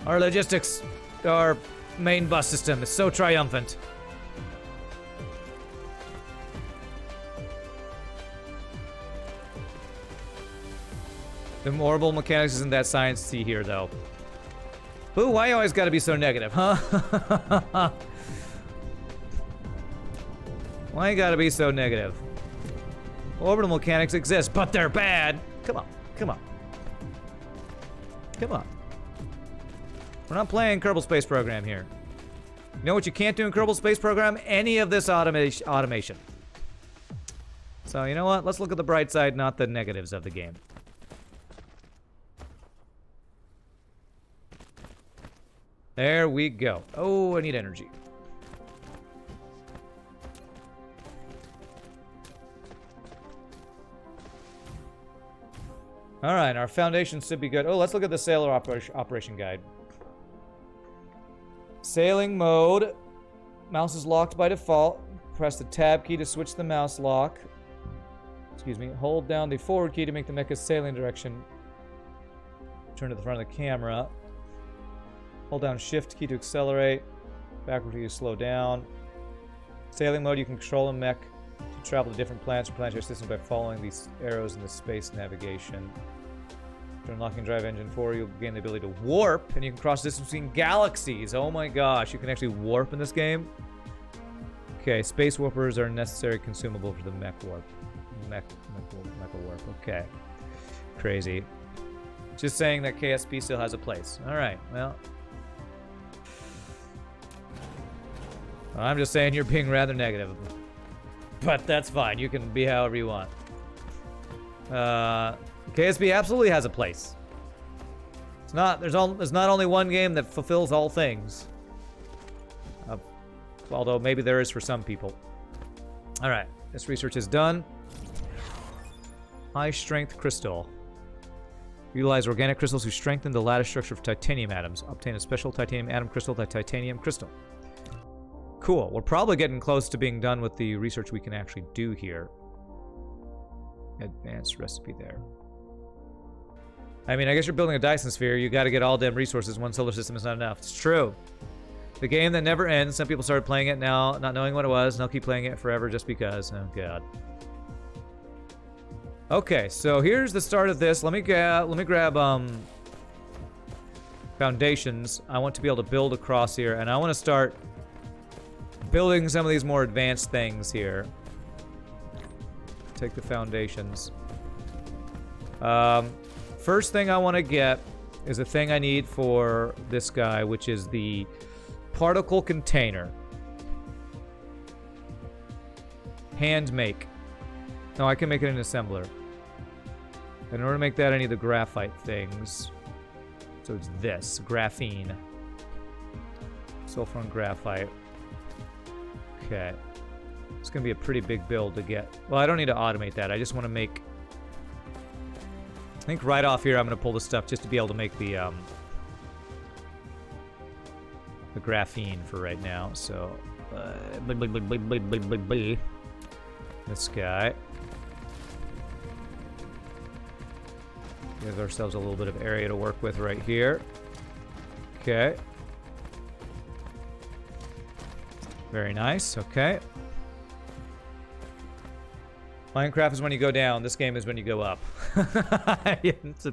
our logistics, our main bus system is so triumphant. The orbital mechanics isn't that science-y here, though. Boo, why you always gotta be so negative, huh? Why you gotta be so negative? Orbital mechanics exist, but they're bad. Come on, come on. Come on. We're not playing Kerbal Space Program here. You know what you can't do in Kerbal Space Program? Any of this automation. So, you know what? Let's look at the bright side, not the negatives of the game. There we go. Oh, I need energy. Alright, our foundation should be good. Oh, let's look at the sailor operation guide. Sailing mode. Mouse is locked by default. Press the tab key to switch the mouse lock. Excuse me. Hold down the forward key to make the mecha's sailing direction. Turn to the front of the camera. Hold down shift key to accelerate. Backward key to slow down. Sailing mode, you can control a mech to travel to different planets or planetary systems by following these arrows in the space navigation. After unlocking Drive Engine 4, you'll gain the ability to warp, and you can cross distance between galaxies. Oh my gosh, you can actually warp in this game? Okay, space warpers are a necessary consumable for the mech warp. Mech warp, okay. Crazy. Just saying that KSP still has a place. Alright, well. I'm just saying you're being rather negative. But that's fine, you can be however you want. KSP absolutely has a place. It's not. There's not only one game that fulfills all things. Although maybe there is for some people. All right, this research is done. High strength crystal. Utilize organic crystals to strengthen the lattice structure of titanium atoms. Obtain a special titanium atom crystal, the titanium crystal. Cool. We're probably getting close to being done with the research we can actually do here. Advanced recipe there. I mean, I guess you're building a Dyson sphere. You got to get all damn resources. One solar system is not enough. It's true. The game that never ends. Some people started playing it now, not knowing what it was, and they'll keep playing it forever just because. Oh, God. Okay, so here's the start of this. Let me grab foundations. I want to be able to build across here, and I want to start building some of these more advanced things here. Take the foundations. First thing I want to get is a thing I need for this guy, which is the particle container. Hand make. No, I can make it in assembler. In order to make that, I need the graphite things. So it's this, graphene. Sulfur and graphite. Okay. It's going to be a pretty big build to get. Well, I don't need to automate that. I just want to make... I think right off here I'm going to pull the stuff just to be able to make the graphene for right now. So, this guy. Give ourselves a little bit of area to work with right here. Okay. Very nice. Okay. Minecraft is when you go down. This game is when you go up. It's a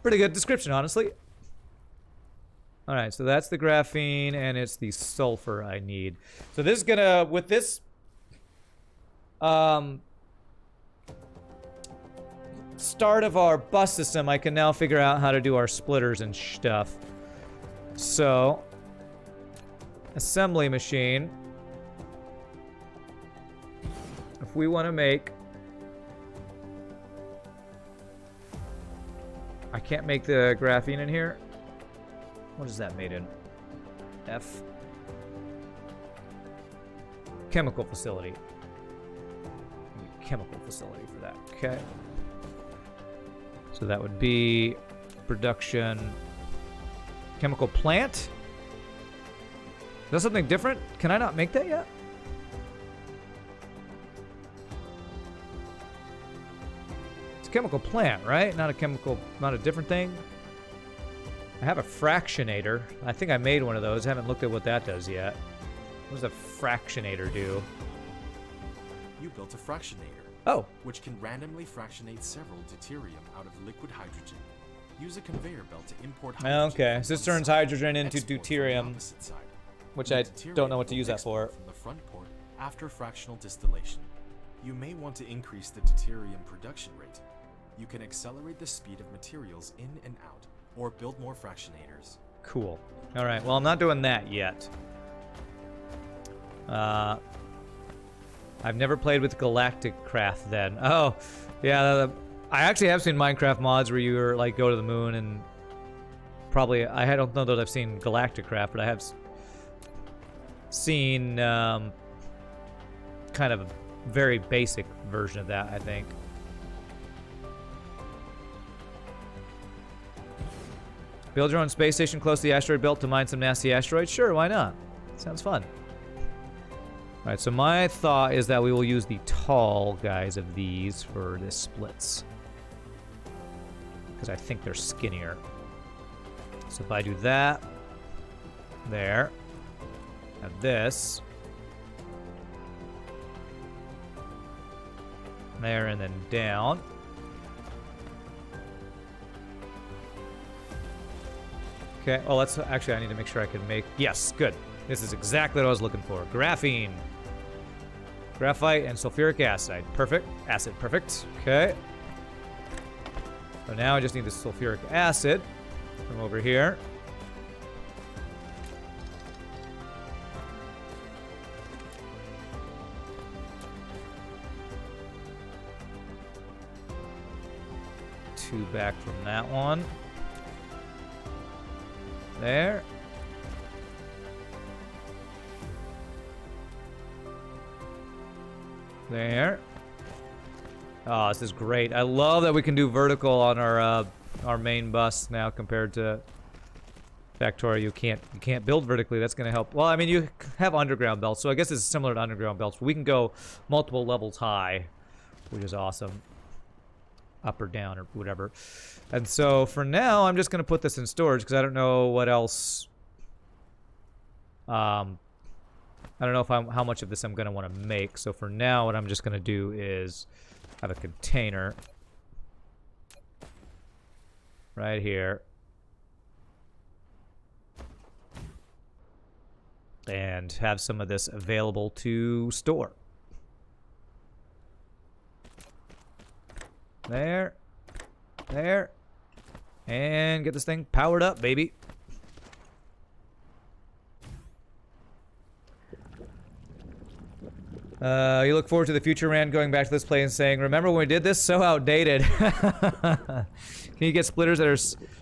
pretty good description, honestly. Alright, so that's the graphene, and it's the sulfur I need. So this is gonna, with this, start of our bus system, I can now figure out how to do our splitters and stuff. So, assembly machine. If we want to make... I can't make the graphene in here. What is that made in? F. Chemical facility. Chemical facility for that. Okay. So that would be production. Chemical plant? Is that something different? Can I not make that yet? It's a chemical plant, right? Not a chemical, not a different thing? I have a fractionator. I think I made one of those. I haven't looked at what that does yet. What does a fractionator do? You built a fractionator. Oh. Which can randomly fractionate several deuterium out of liquid hydrogen. Use a conveyor belt to import hydrogen. Okay, so this turns hydrogen into deuterium, which I don't know what to use that for. From the front port after fractional distillation. You may want to increase the deuterium production rate. You can accelerate the speed of materials in and out, or build more fractionators. Cool. All right, well, I'm not doing that yet. I've never played with Galactic Craft then. Oh, yeah, I actually have seen Minecraft mods where you were, like, go to the moon and probably, I don't know that I've seen Galactic Craft, but I have seen kind of a very basic version of that, I think. Build your own space station close to the asteroid belt to mine some nasty asteroids? Sure, why not? Sounds fun. Alright, so my thought is that we will use the tall guys of these for the splits. Because I think they're skinnier. So if I do that, there, and this, there, and then down. Okay. Oh, let's actually. I need to make sure I can make. Yes, good. This is exactly what I was looking for. Graphene, graphite, and sulfuric acid. Perfect. Acid. Perfect. Okay. So now I just need the sulfuric acid from over here. Two back from that one. There. There. Oh, this is great. I love that we can do vertical on our main bus now compared to Factorio. You can't build vertically. That's going to help. Well, I mean, you have underground belts, so I guess it's similar to underground belts. But we can go multiple levels high, which is awesome. Up or down or whatever. And so for now, I'm just going to put this in storage because I don't know what else. I don't know if how much of this I'm going to want to make. So for now, what I'm just going to do is have a container right here. And have some of this available to store. There. There. And get this thing powered up, baby. You look forward to the future, Rand, going back to this play and saying, remember when we did this? So outdated. Can you get splitters that are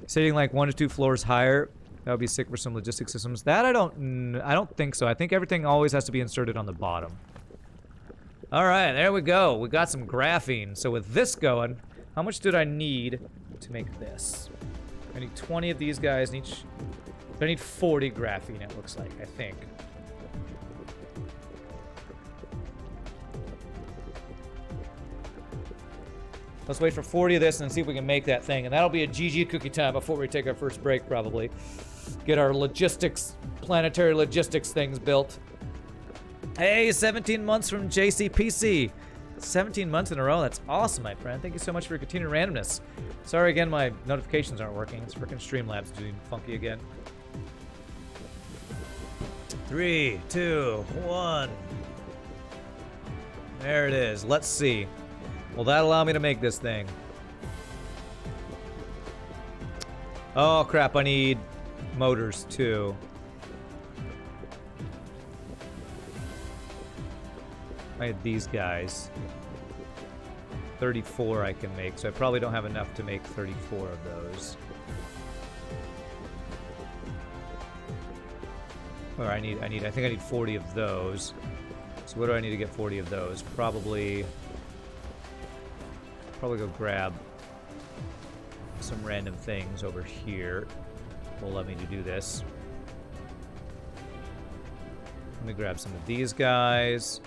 sitting like 1 to 2 floors higher? That would be sick for some logistics systems. That I don't think so. I think everything always has to be inserted on the bottom. Alright, there we go. We got some graphene. So with this going, how much did I need to make this? I need 20 of these guys in each. I need 40 graphene, it looks like, I think. Let's wait for 40 of this and see if we can make that thing. And that'll be a GG cookie time before we take our first break, probably. Get our logistics, planetary logistics things built. Hey, 17 months from JCPC. 17 months in a row. That's awesome, my friend. Thank you so much for your continued randomness. Sorry again, my notifications aren't working. It's freaking Streamlabs doing funky again. 3, 2, 1. There it is. Let's see. Will that allow me to make this thing? Oh, crap. I need motors, too. I had these guys. 34 I can make, so I probably don't have enough to make 34 of those. Or I think I need 40 of those. So what do I need to get 40 of those? Probably go grab some random things over here. Will let me to do this. Let me grab some of these guys.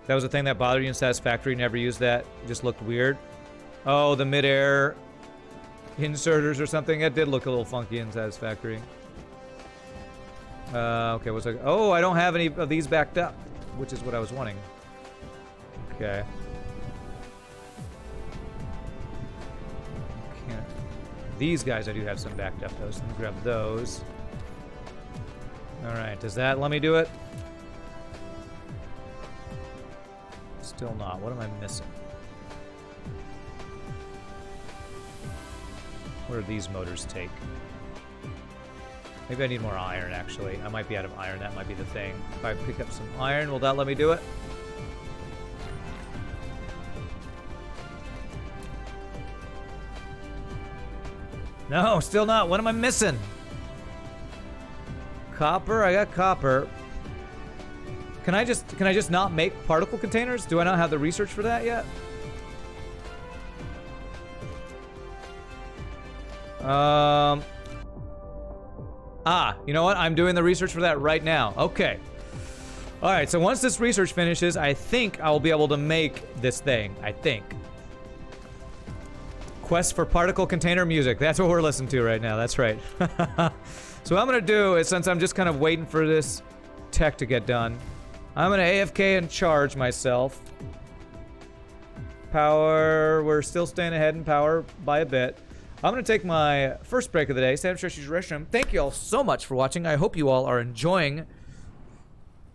That was the thing that bothered you in Satisfactory. Never used that. It just looked weird. Oh, the mid-air inserters or something. It did look a little funky in Satisfactory. Okay, what's like? Oh, I don't have any of these backed up, which is what I was wanting. Okay. These guys I do have some backed up though, so let me grab those. Alright, does that let me do it? Still not. What am I missing? What do these motors take? Maybe I need more iron, actually. I might be out of iron. That might be the thing. If I pick up some iron, will that let me do it? No, still not. What am I missing? Copper? I got copper. Can I just not make particle containers? Do I not have the research for that yet? You know what? I'm doing the research for that right now. Okay. Alright, so once this research finishes, I think I'll be able to make this thing. I think. Quest for particle container music. That's what we're listening to right now. That's right. So what I'm going to do is, since I'm just kind of waiting for this tech to get done, I'm going to AFK and charge myself. Power, we're still staying ahead in power by a bit. I'm going to take my first break of the day. Sam Shush use restroom. Thank you all so much for watching. I hope you all are enjoying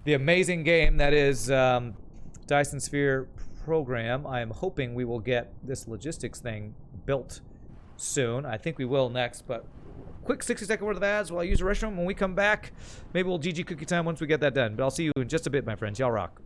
the amazing game that is Dyson Sphere program. I am hoping we will get this logistics thing built soon. I think we will next, but quick 60-second word of ads while I use the restroom. When we come back, maybe we'll GG cookie time once we get that done. But I'll see you in just a bit, my friends. Y'all rock.